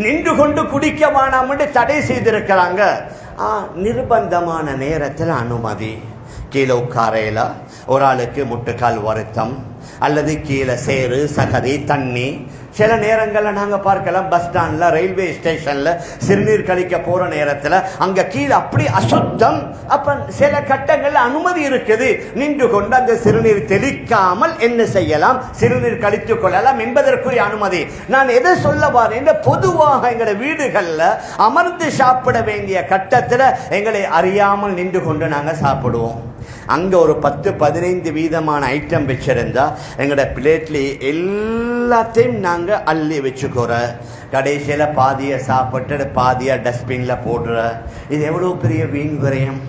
நின்று கொண்டு குடிக்க வேணாம் என்று தடை செய்திருக்கிறாங்க. நிர்பந்தமான நேரத்தில் அனுமதி. கீழே உட்காரையில ஒரு ஆளுக்கு முட்டுக்கால் வருத்தம், அல்லது கீழே சேறு சகதி தண்ணி. சில நேரங்களில் நாங்கள் பார்க்கலாம், பஸ் ஸ்டாண்டில் ரயில்வே ஸ்டேஷனில் சிறுநீர் கழிக்க போகிற நேரத்தில் அங்கே கீழே அப்படி அசுத்தம். அப்போ சில கட்டங்களில் அனுமதி இருக்குது, நின்று கொண்டு அந்த சிறுநீர் தெளிக்காமல் என்ன செய்யலாம், சிறுநீர் கழித்துக் கொள்ளலாம் என்பதற்குரிய அனுமதி. நான் எதை சொல்ல வரேன், பொதுவாக எங்களை வீடுகளில் அமர்ந்து சாப்பிட வேண்டிய கட்டத்தில் எங்களை அறியாமல் நின்று கொண்டு நாங்கள் சாப்பிடுவோம். அங்கே ஒரு 10-15 வீதமான ஐட்டம் வச்சிருந்தா எங்களோட பிளேட்ல எல்லாத்தையும் நாங்கள் அள்ளி வச்சுக்கிறோம். கடைசியில் பாதியை சாப்பிட்டு பாதியை டஸ்ட்பின்ல போடுற. இது எவ்வளோ பெரிய வீண் விரயம்.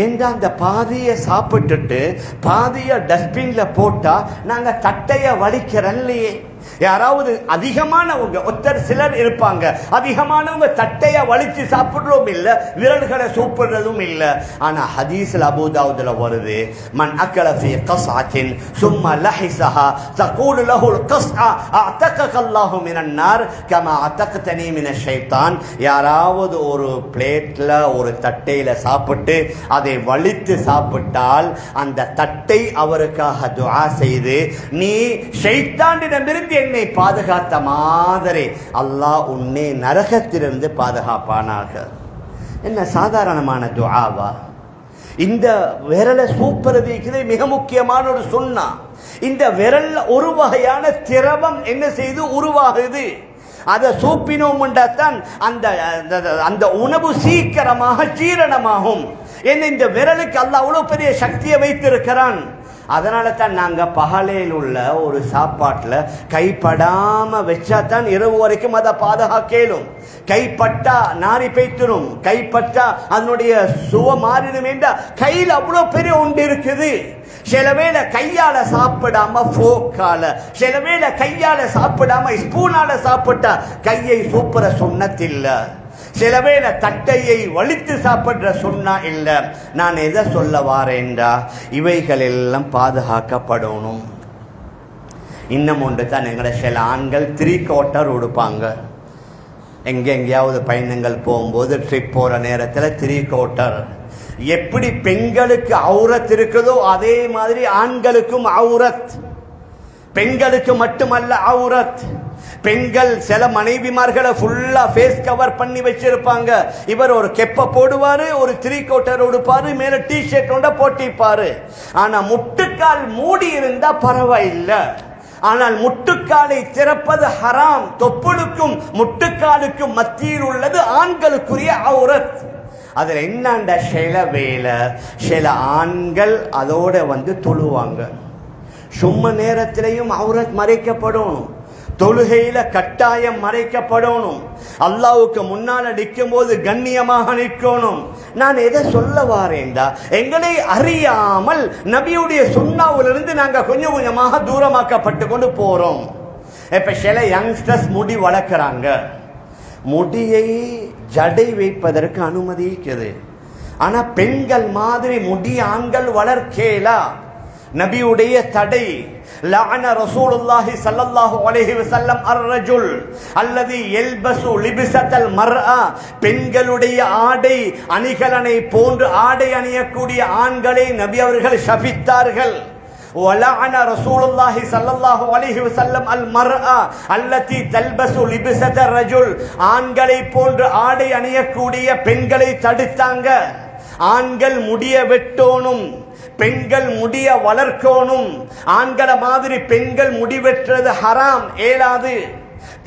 ஏண்டா அந்த பாதியை சாப்பிட்டுட்டு பாதியை டஸ்ட்பின்ல போட்டா நாங்கள் தட்டையை வலிக்கிறல்லையே. யாராவது அதிகமானவங்க ஒருத்தர் சிலர் இருப்பாங்க, அதிகமானவங்க தட்டையை வலிச்சு சாப்பிடுறதும் இல்லை, விரல்களை சூப்பிடுறதும் இல்லை. ஆனா ஹதீஸ்ல அபூ தாவூதுல வருது, மன் அக்கல ஃபீ கஸ்அத்தின் சும்ம லஹிஸஹா தகூலு லஹுல் கஸ்அ அஅதக அல்லாஹு மினன் நார் கமா அதக்தனி மினஷ் ஷைத்தான். யாராவது ஒரு பிளேட்ல ஒரு தட்டையில சாப்பிட்டு அதை வலித்து சாப்பிட்டால் அந்த தட்டை அவருக்காக துஆ செய்து, நீ ஷைத்தானிடமிருந்து என்னை பாதுகாத்த மாதிரி அல்லாஹ் உன்னை நரகத்திலிருந்து பாதுகாப்பானாக. என்ன சாதாரணமான துஆவா? இந்த விரலை சூப்பரதிக்கிறது மிக முக்கியமான ஒரு சுன்னா. இந்த விரல்ல ஒரு வகையான திரவம் என்ன செய்து உருவாகுது. அதை சூப்பினோம்தான் அந்த உணவு சீக்கிரமாக ஜீரணமாகும். என்ன இந்த விரலுக்கு அல்லாஹ் அவ்வளவு பெரிய சக்தியை வைத்திருக்கிறான். அதனால தான் நாங்கள் பகலையில் உள்ள ஒரு சாப்பாட்டில் கைப்படாமல் வச்சா தான் இரவு வரைக்கும் அதை பாதுகாக்கலும். கைப்பட்டா நாரி பைத்திரும், கைப்பட்டா அதனுடைய சுவ மாறிடும் என்றால் கையில் அவ்வளோ பெரிய ஒன்று இருக்குது. சில வேளை கையால சாப்பிடாம ஃபோக்கால, சில வேளை கையால சாப்பிடாம ஸ்பூனால சாப்பிட்டா கையை சூப்பர சுண்ணத்தில்ல. சில வேளை தட்டையை வலித்து சாப்பிடுற சொன்னா இல்ல. நான் எதை சொல்ல வாரேன்டா, இவைகள் எல்லாம் பாதுகாக்கப்படணும். இன்னும் ஒன்று தான், எங்களை சில ஆண்கள் 3 குவார்ட்டர் உடுப்பாங்க. எங்கெங்கேயாவது பயணங்கள் போகும்போது ட்ரிப் போகிற நேரத்தில் 3 குவார்ட்டர். எப்படி பெண்களுக்கு அவுரத் இருக்குதோ அதே மாதிரி ஆண்களுக்கும் அவுரத். பெண்களுக்கு மட்டுமல்ல அவுரத். பெண்கள் சில மனைவிமார்களை ஃபுல்லா ஃபேஸ் கவர் பண்ணி வச்சிருப்பாங்க. இவர் ஒரு கெப்ப போடுவாரு, ஒரு 3 குவார்ட்டர் உடுப்பாரு, மேல டிஷர்ட் ஒன்றை போட்டிருப்பாரு. ஆனா முட்டுக்கால் மூடி இருந்தா பரவாயில்லை. ஆனால் முட்டுக்காலை திறப்பது ஹராம். தொப்புளுக்கும் முட்டுக்காலுக்கும் மத்தியில் உள்ளது ஆண்களுக்குரிய அவுரத். அதில் என்னண்ட சில வேலை சில ஆண்கள் அதோட தொழுவாங்க. சும்மா நேரத்திலையும் அவுரத் மறைக்கப்படணும். தொழுகையில கட்டாயம் மறைக்கப்படணும். அல்லாஹ்வுக்கு முன்னால் நிற்கும் போது கண்ணியமாக நிற்கணும். நான் எதை சொல்ல வாரேன்டா, எங்களை அறியாமல் நபியுடைய சுன்னாவிலிருந்து நாங்கள் கொஞ்சம் கொஞ்சமாக தூரமாக்கப்பட்டு கொண்டு போறோம். இப்ப சில யங்ஸ்டர்ஸ் முடி வளர்க்குறாங்க. முடியை ஜடை வைப்பதற்கு அனுமதி இருக்குது. ஆனா பெண்கள் மாதிரி முடி ஆண்கள் வளர்க்கலா. நபியுடைய தடை. லஅன ரசூலுல்லாஹி ஸல்லல்லாஹு அலைஹி வஸல்லம் அர்-ரஜுல் அல்லதி யல்பசு லிப்ஸத்தல் மர்ஆ, பெண்களுடைய ஆடை அணிகலனை போன்று ஆடை அணியக்கூடிய ஆண்களை நபி அவர்கள் சபித்தார்கள். وَلَعَنَ رَسُولُ اللَّهِ صَلَّى اللَّهُ عَلَيْهِ وَسَلَّمَ الْمَرْأَةَ الَّتِي تَلْبَسُ لِبْسَةَ الرَّجُلِ, ஆண்களை போன்று ஆடை அணியக்கூடிய பெண்களை தடுத்தாங்க. ஆண்கள் முடிய வெட்டோனும், பெண்கள் முடிய வளர்க்கோனும். ஆண்களை மாதிரி பெண்கள் முடிவெற்றது ஹராம், ஏலாது.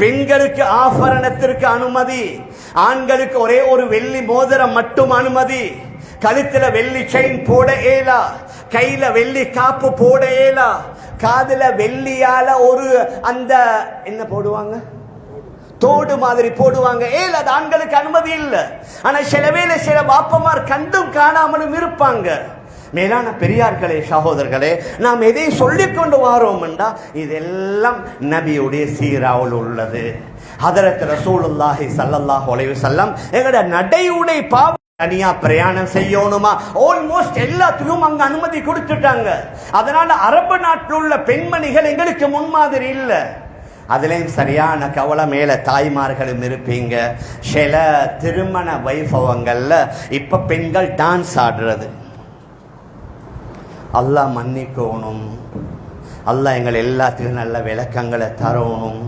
பெண்களுக்கு ஆபரணத்திற்கு அனுமதி, ஆண்களுக்கு ஒரே ஒரு வெள்ளி மோதிரம் மட்டும் அனுமதி. கழுத்துல வெள்ளி செயின் போட ஏலா, கையில வெள்ளி காப்பு போட ஏலா, காதுல வெள்ளியால ஒரு அந்த என்ன போடுவாங்க, தோடு மாதிரி போடுவாங்க. அது ஆண்களுக்கு அனுமதி இல்லை. ஆனா சில வேளை சில பாப்பமார் கண்டும் காணாமலும் இருப்பாங்க. மேலான பெரியார்களே, சகோதரர்களே, நாம் எதை சொல்லிக் கொண்டு வாரோம் என்றா இதெல்லாம் நபியுடைய சீராவில் உள்ளது. ஹதரத் ரசூலுல்லாஹி ஸல்லல்லாஹு அலைஹி வஸல்லம் எங்கட நடையுடை பாவ தனியா பிரயாணம் செய்யணுமா, ஆல்மோஸ்ட் எல்லாத்துக்கும் அங்க அனுமதி கொடுத்துட்டாங்க. அதனால அரபு நாட்டில் உள்ள பெண்மணிகள் எங்களுக்கு முன்மாதிரி இல்லை. அதுலேயும் சரியான கவலை மேல தாய்மார்களும் இருப்பீங்க. சில திருமண வைபவங்கள்ல இப்ப பெண்கள் டான்ஸ் ஆடுறது. அல்லாஹ் மன்னிக்கணும், அல்லாஹ் எங்கள் எல்லாத்துக்கும் நல்ல விளக்கங்களை தரணும்.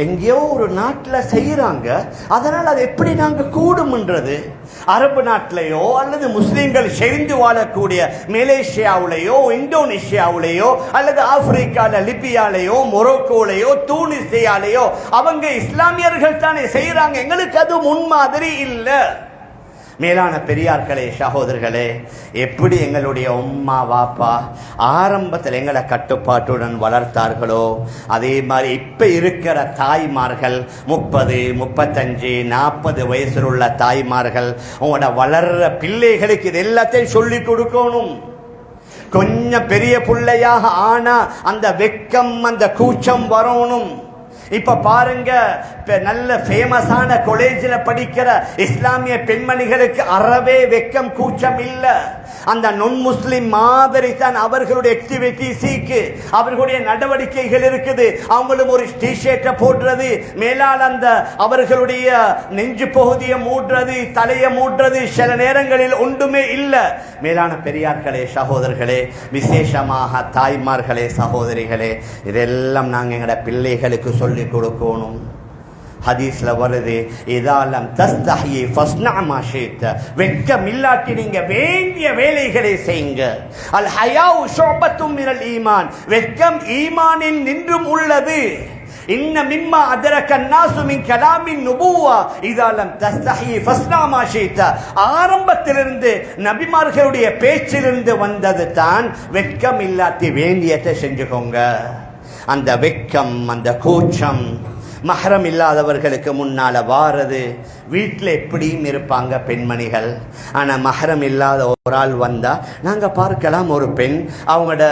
எங்கேயோ ஒரு நாட்டில் செய்யறாங்க, அதனால் அது எப்படி நாங்கள் கூடும்ன்றது. அரபு நாட்டிலேயோ அல்லது முஸ்லீம்கள் செறிந்து வாழக்கூடிய மலேசியாவிலேயோ இந்தோனேஷியாவிலேயோ அல்லது ஆப்பிரிக்கால லிபியாலேயோ மொரோக்கோலையோ தூனிசியாலேயோ அவங்க இஸ்லாமியர்கள் தானே செய்யறாங்க. எங்களுக்கு அது முன்மாதிரி இல்லை. மேலான பெரியார்களே, சகோதரர்களே, எப்படி எங்களுடைய உம்மா வாப்பா ஆரம்பத்தில் எங்களை கட்டுப்பாட்டுடன் வளர்த்தார்களோ அதே மாதிரி இப்ப இருக்கிற தாய்மார்கள் 30, 35, 40 வயசில் உள்ள தாய்மார்கள் உங்களோட வளர்ற பிள்ளைகளுக்கு இது எல்லாத்தையும் சொல்லி கொடுக்கணும். கொஞ்சம் பெரிய பிள்ளையாக ஆனா அந்த வெக்கம் அந்த கூச்சம் வரணும். இப்ப பாருங்க, நல்ல ஃபேமஸான காலேஜில் படிக்கிற இஸ்லாமிய பெண்மணிகளுக்கு அறவே வெக்கம் கூச்சம் இல்லை. அந்த நொன் முஸ்லிம் மாதிரி தான் அவர்களுடைய ஆக்டிவிட்டிஸுக்கு அவர்களுடைய நடவடிக்கைகள் இருக்குது. அவங்களும் ஒரு டிஷர்ட்டை போடுறது, மேலால் அந்த அவர்களுடைய நெஞ்சு பகுதியை மூடுறது, தலையை மூடுறது, சில நேரங்களில் ஒன்றுமே இல்லை. மேலான பெரியார்களே, சகோதரர்களே, விசேஷமாக தாய்மார்களே, சகோதரிகளே, இதெல்லாம் நாங்கள் எங்களோட பிள்ளைகளுக்கு சொல்லி கொடுக்கணும். ஹதீஸ்ல வருது, இதாலம் தஸ்தஹி ஃபஸ்னா மா ஷித, வெட்கம் இல்லாட்டி நீங்க வேண்டிய வேலைகளை செய்யுங்க. அல் ஹயாஉ ஷுபத்தும் மினல் ஈமான், வெட்கம் ஈமானில் நின்றும் உள்ளது. இன்ன மிம்மா அதரக الناس من كلام النبوة اذا لم تستحي فاصنع ما شئت. ஆரம்பத்திலிருந்து நபிமார்களுடைய பேச்சிலிருந்து வந்தது தான் வெட்கம் இல்லாட்டி வேண்டியதை செஞ்சுக்கோங்க. அந்த வெட்கம் அந்த கூச்சம் மஹரம் இல்லாதவர்களுக்கு முன்னால வாரது. வீட்டில் எப்படியும் இருப்பாங்க பெண்மணிகள், ஆனால் மஹரம் இல்லாத ஒரு ஆள் வந்தால் நாங்கள் பார்க்கலாம். ஒரு பெண் அவங்களோட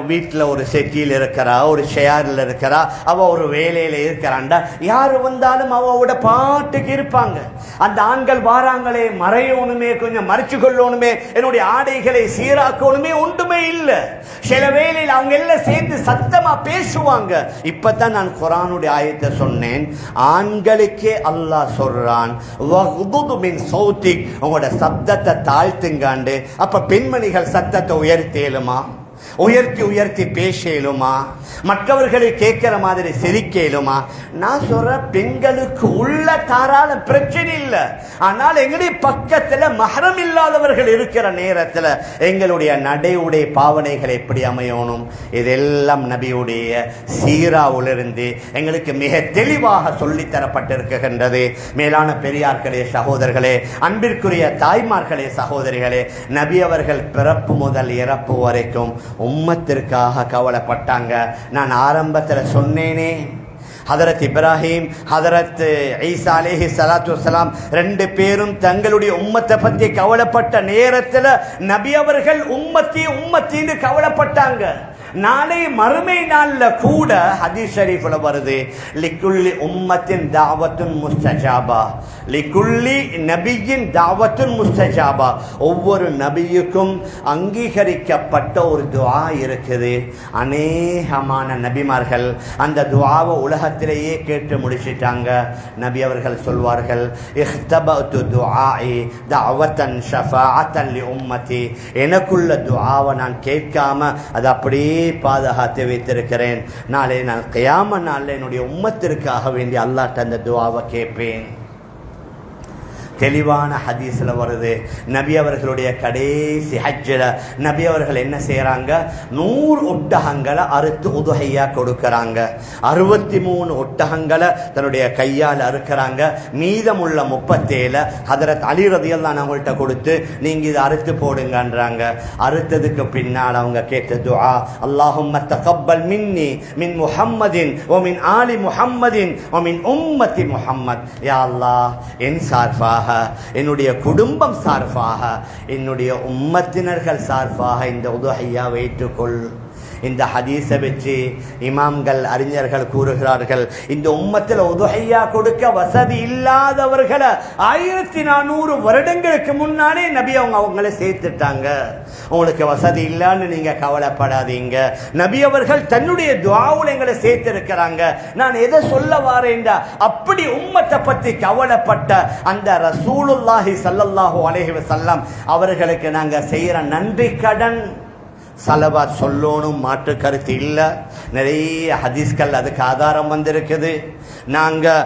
வீட்டில் ஒரு செட்டியில் இருக்கிறா, ஒரு ஷேரில் இருக்கிறா, அவள் ஒரு வேலையில் இருக்கிறாண்டா, யார் வந்தாலும் அவளோட பாட்டுக்கு இருப்பாங்க. அந்த ஆண்கள் வாராங்களே, மறையணுமே, கொஞ்சம் மறைச்சு கொள்ளணுமே, என்னுடைய ஆடைகளை சீராக்கணுமே, ஒன்றுமே இல்லை. சில வேளையில் அவங்க எல்லாம் சேர்ந்து சத்தமா பேசுவாங்க. இப்பதான் நான் குர்ஆனுடைய ஆயத்தை சொன்னேன். ஆண்களுக்கே அல்லாஹ் சொல்றான், உங்களோட சப்தத்தை தாழ்த்துங்காண்டு. அப்ப பெண்மணிகள் சத்தத்தை உயர்த்தேலுமா, உயர்த்தி உயர்த்தி பேசலுமா, மற்றவர்களை கேட்கிற மாதிரி சிரிக்கலுமா? நான் சொல்ற பெண்களுக்கு உள்ள தாராள பிரச்சனை இல்லை. ஆனால் எங்களுடைய பக்கத்தில் மஹரம் இல்லாதவர்கள் இருக்கிற நேரத்தில் எங்களுடைய நடையுடைய பாவனைகள் எப்படி அமையணும், இதெல்லாம் நபியுடைய சீராவிலிருந்து எங்களுக்கு மிக தெளிவாக சொல்லித்தரப்பட்டிருக்கின்றது. மேலான பெரியார்களே, சகோதரர்களே, அன்பிற்குரிய தாய்மார்களே, சகோதரிகளே, நபி அவர்கள் பிறப்பு முதல் இறப்பு வரைக்கும் உம்மத்திற்காக கவலைப்பட்டாங்க. நான் ஆரம்பத்தில் சொன்னேனே, ஹதரத் இப்ராஹிம், ஹதரத் ஈசா அலைஹி ஸலாத்து வஸலாம் 2 பேரும் தங்களுடைய உம்மத்தை பற்றி கவலைப்பட்ட நேரத்தில் நபி அவர்கள் உம்மத்தின்னு கவலைப்பட்டாங்க. நாளை மறுமை நாள்ல கூட ஹதீஸ் ஷரீஃப்ல வருது, லிக்குல்லி உம்மத்தின் தாவத்துன் முஸ்தஜாபா, லிக்குல்லி நபியின் தாவத்துன் முஸ்தஜாபா. ஒவ்வொரு நபியுக்கும் அங்கீகரிக்கப்பட்ட ஒரு துஆ இருக்குது. அநேகமான நபிமார்கள் அந்த துஆவை உலகத்திலேயே கேட்டு முடிச்சிட்டாங்க. நபி அவர்கள் சொல்வார்கள், இஹ்தபது துஆஇ தஅவத்தன் ஷஃபாஅத்தன் லி உம்மதி, எனக்குள்ள துஆவை நான் கேட்காம அதை அப்படியே பாதுகாத்து வைத்திருக்கிறேன். நாளை நான் கியாம நாளில் என்னுடைய உம்மத்திற்காக வேண்டி அல்லாஹ்ட்ட அந்த துஆவை கேட்பேன். தெளிவான ஹதீஸ்ல வருது, நபி அவர்களுடைய கடைசி ஹஜ்ஜில் நபி அவர்கள் என்ன செய்யறாங்க, 100 ஒட்டகங்களை அறுத்து உதுஹையா கொடுக்கறாங்க. 63 ஒட்டகங்களை தன்னுடைய கையால் அறுக்கிறாங்க. மீதமுள்ள 37 ஹதரத் அலி ரலியல்லாஹு அன்ஹுட்ட கொடுத்து நீங்க இதை அறுத்து போடுங்கன்றாங்க. அறுத்ததுக்கு பின்னால் அவங்க கேட்ட துஆ, அல்லாஹும்ம தகப்பல் மின்னி மின் முஹம்மதின் வ மின் ஆலி முஹம்மதின் வ மின் உம்மத்தி முஹம்மத். யா அல்லாஹ், என் சார்பாக, என்னுடைய குடும்பம் சார்பாக, என்னுடைய உம்மத்தினர்கள் சார்பாக இந்த உதுஹையா வைத்துக்கொள். இந்த ஹதீஸை வச்சு இமாம்கள் அறிஞர்கள் கூறுகிறார்கள், இந்த உம்மத்தில் உதுஹையா கொடுக்க வசதி இல்லாதவர்களை 1400 வருடங்களுக்கு முன்னாலே நபி அவங்களை சேர்த்துட்டாங்க. உங்களுக்கு வசதி இல்லைன்னு நீங்க கவலைப்படாதீங்க. நபி அவர்கள் தன்னுடைய துஆவுல எங்களை சேர்த்திருக்கிறாங்க. நான் எதை சொல்ல வாரேன்டா, அப்படி உம்மத்தை பத்தி கவலைப்பட்ட அந்த ரசூலுல்லாஹி ஸல்லல்லாஹு அலைஹி வஸல்லம் அவர்களுக்கு நாங்க செய்யற நன்றி கடன் சலவாத் சொல்லணும், மாற்று கருத்து இல்லை. நிறைய ஹதீஸ்கள் அதுக்கு ஆதாரம் வந்திருக்குது. நாங்கள்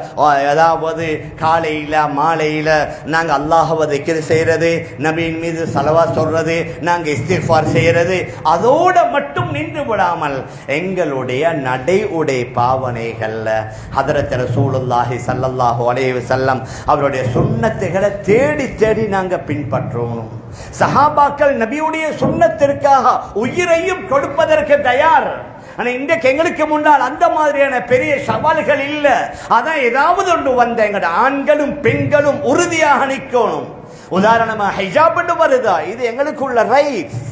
ஏதாவது காலையில் மாலையில் நாங்கள் அல்லாஹ்வை திக்ர் செய்கிறது, நபியின் மீது சலவாத் சொல்றது, நாங்கள் இஸ்திக்ஃபார் செய்கிறது, அதோட மட்டும் நின்று விடாமல் எங்களுடைய நடை உடை பாவனைகளில் ஹதரத் ரசூலுல்லாஹி ஸல்லல்லாஹு அலைஹி வஸல்லம் அவருடைய சுன்னத்துகளை தேடி தேடி நாங்கள் பின்பற்றணும். சஹாபாக்கள் நபியுடைய சுன்னத்திற்காக உயிரையும் கொடுப்பதற்கு தயார். ஆனா இன்றைக்கு எங்களுக்கு முன்னால் அந்த மாதிரியான பெரிய சவால்கள் இல்லை. அதான் ஏதாவது ஒன்று வந்த எங்கட ஆண்களும் பெண்களும் உறுதியாக நிற்கணும். உதாரணமா ஹிஜாப்னு வருதா, இது எங்களுக்குள்ள ரைட்ஸ்.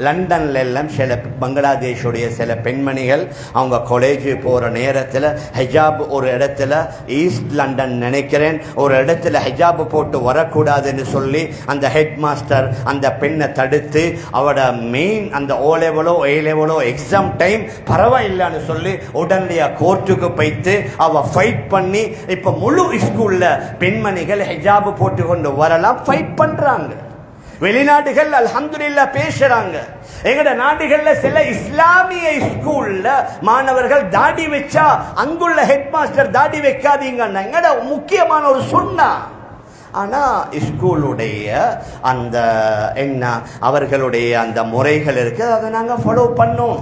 லண்டன்ல எல்லாம் சில பங்களாதேஷுடைய சில பெண்மணிகள் அவங்க காலேஜ் போகிற நேரத்தில் ஹிஜாப் ஒரு இடத்துல, ஈஸ்ட் லண்டன் நினைக்கிறேன், ஒரு இடத்துல ஹிஜாப் போட்டு வரக்கூடாதுன்னு சொல்லி அந்த ஹெட் மாஸ்டர் அந்த பெண்ணை தடுத்து அவட மெயின் அந்த ஓ லெவலோ ஏ லெவலோ எக்ஸாம் டைம் பரவாயில்லைன்னு சொல்லி உடனடியாக கோர்ட்டுக்கு போய்த்து அவ ஃபைட் பண்ணி இப்போ முழு ஸ்கூலில் பெண்மணிகள் ஹிஜாப் போட்டு கொண்டு வரலாம் ஃபைட் பண்ணுறாங்க. வெளிநாடுகள் அல்ஹம்துலில்லாஹ் பேசுறாங்க. எங்கட நாடுகள்ல சில இஸ்லாமிய ஸ்கூல்ல மாணவர்கள் தாடி வச்சா அங்குள்ள ஹெட் மாஸ்டர் தாடி வைக்காதீங்கன்னா எங்கட முக்கியமான ஒரு சுன்னா. ஆனா ஸ்கூலுடைய அந்த என்ன அவர்களுடைய அந்த முறைகள் இருக்குது, அதை நாங்கள் ஃபாலோ பண்ணோம்.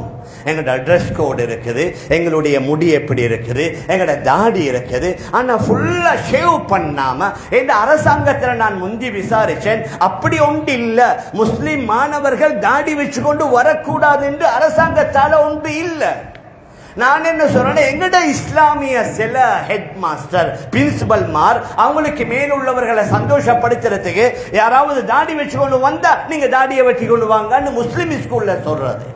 எங்களோட ட்ரெஸ் கோடு இருக்குது, எங்களுடைய முடி எப்படி இருக்குது, எங்களோட தாடி இருக்குது. ஆனால் ஃபுல்லாக ஷேவ் பண்ணாமல் இந்த அரசாங்கத்தில் நான் முந்தி விசாரித்தேன், அப்படி ஒன்று இல்லை. முஸ்லீம் மாணவர்கள் தாடி வச்சு கொண்டு வரக்கூடாது என்று அரசாங்கத்தால் ஒன்று இல்லை. நான் என்ன சொல்றேன், எங்கட இஸ்லாமிய சில ஹெட் மாஸ்டர் பிரின்சிபல் மார் அவங்களுக்கு மேலுள்ளவர்களை சந்தோஷப்படுத்துறதுக்கு யாராவது தாடி வச்சு கொண்டு வந்தா நீங்க தாடியை வெட்டி கொண்டு வாங்கன்னு முஸ்லிம் ஸ்கூல்ல சொல்றது.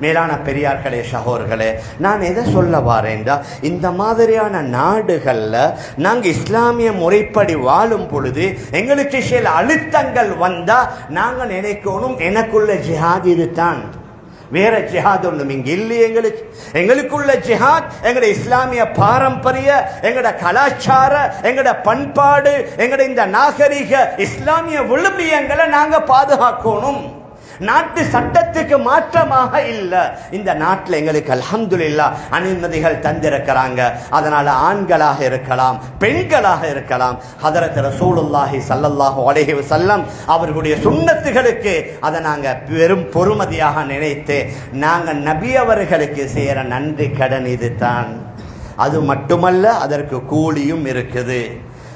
மேலான பெரியார்களே சகோதரர்களே, நான் எதை சொல்ல வாரேன்டா, இந்த மாதிரியான நாடுகளில் நாங்கள் இஸ்லாமிய முறைப்படி வாழும் பொழுது எங்களுக்கு சில அழுத்தங்கள் வந்தால் நாங்கள் நினைக்கணும் எனக்குள்ள ஜிஹாத் இதுதான், வேற ஜிஹாத் ஒன்றும் இங்கே இல்லை. எங்களுக்குள்ள ஜிஹாத் எங்கட இஸ்லாமிய பாரம்பரிய, எங்கட கலாச்சார, எங்கட பண்பாடு, எங்கட இந்த நாகரிக இஸ்லாமிய விழுமியங்களை நாங்கள் பாதுகாக்கணும். நாட்டு சட்டத்துக்கு மாற்றமாக இல்லை. இந்த நாட்டில் எங்களுக்கு அல்ஹம்துலில்லாஹ் அனுமதிகள் தந்திருக்கிறாங்க. அதனால ஆண்களாக இருக்கலாம், பெண்களாக இருக்கலாம், ஹதரத் ரசூலுல்லாஹி ஸல்லல்லாஹு அலைஹி வஸல்லம் அவர்களுடைய சுன்னத்துகளுக்கு அதை நாங்கள் பெரும் பொறுமதியாக நினைத்து நாங்கள் நபி அவர்களுக்கு செய்கிற நன்றி கடன் இதுதான். அது மட்டுமல்ல, அதற்கு கூலியும் இருக்குது.